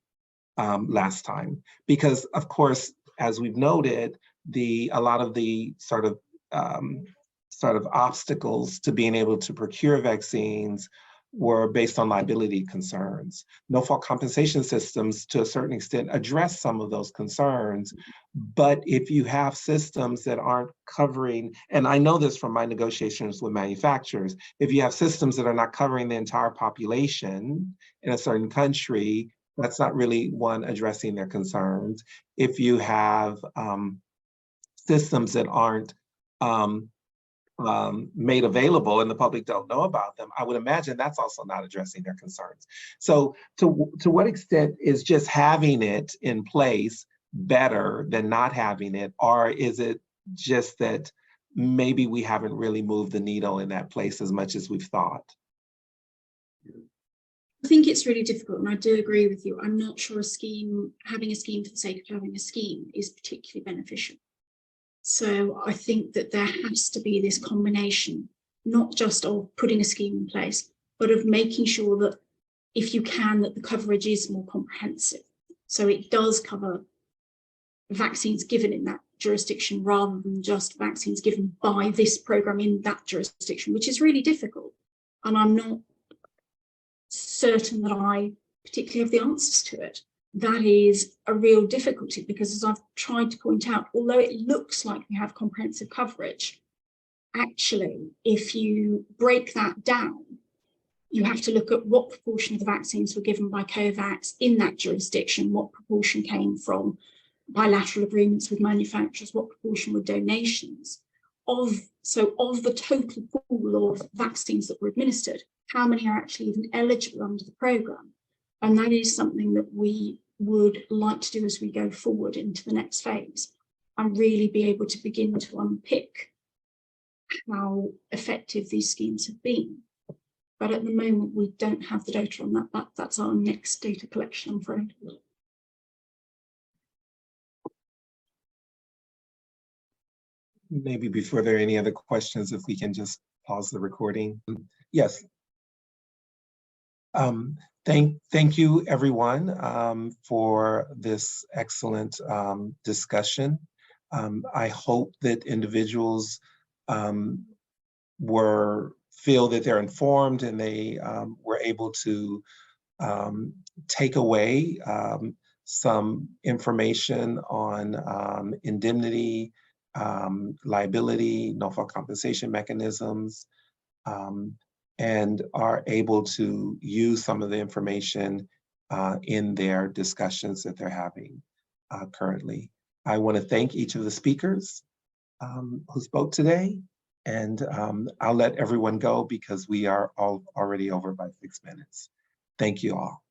last time. Because of course, as we've noted, a lot of the sort of obstacles to being able to procure vaccines were based on liability concerns. No-fault compensation systems, to a certain extent, address some of those concerns. But if you have systems that aren't covering, and I know this from my negotiations with manufacturers, if you have systems that are not covering the entire population in a certain country, that's not really one addressing their concerns. If you have systems that aren't made available and the public don't know about them, I would imagine that's also not addressing their concerns. So to what extent is just having it in place better than not having it? Or is it just that maybe we haven't really moved the needle in that place as much as we've thought? I think it's really difficult, and I do agree with you. I'm not sure having a scheme for the sake of having a scheme is particularly beneficial. So I think that there has to be this combination, not just of putting a scheme in place, but of making sure that if you can, that the coverage is more comprehensive. So it does cover vaccines given in that jurisdiction rather than just vaccines given by this program in that jurisdiction, which is really difficult. And I'm not certain that I particularly have the answers to it. That is a real difficulty because, as I've tried to point out, although it looks like we have comprehensive coverage, actually, if you break that down, you have to look at what proportion of the vaccines were given by COVAX in that jurisdiction, what proportion came from bilateral agreements with manufacturers, what proportion were donations. So of the total pool of vaccines that were administered, how many are actually even eligible under the programme? And that is something that we would like to do as we go forward into the next phase and really be able to begin to unpick how effective these schemes have been. But at the moment, we don't have the data on that. That's our next data collection, I'm afraid. Maybe before there are any other questions, if we can just pause the recording. Yes. Thank you, everyone, for this excellent discussion. I hope that individuals feel that they're informed and they were able to take away some information on indemnity, liability, no-fault compensation mechanisms, and are able to use some of the information in their discussions that they're having currently. I want to thank each of the speakers who spoke today, and I'll let everyone go because we are already over by 6 minutes. Thank you all.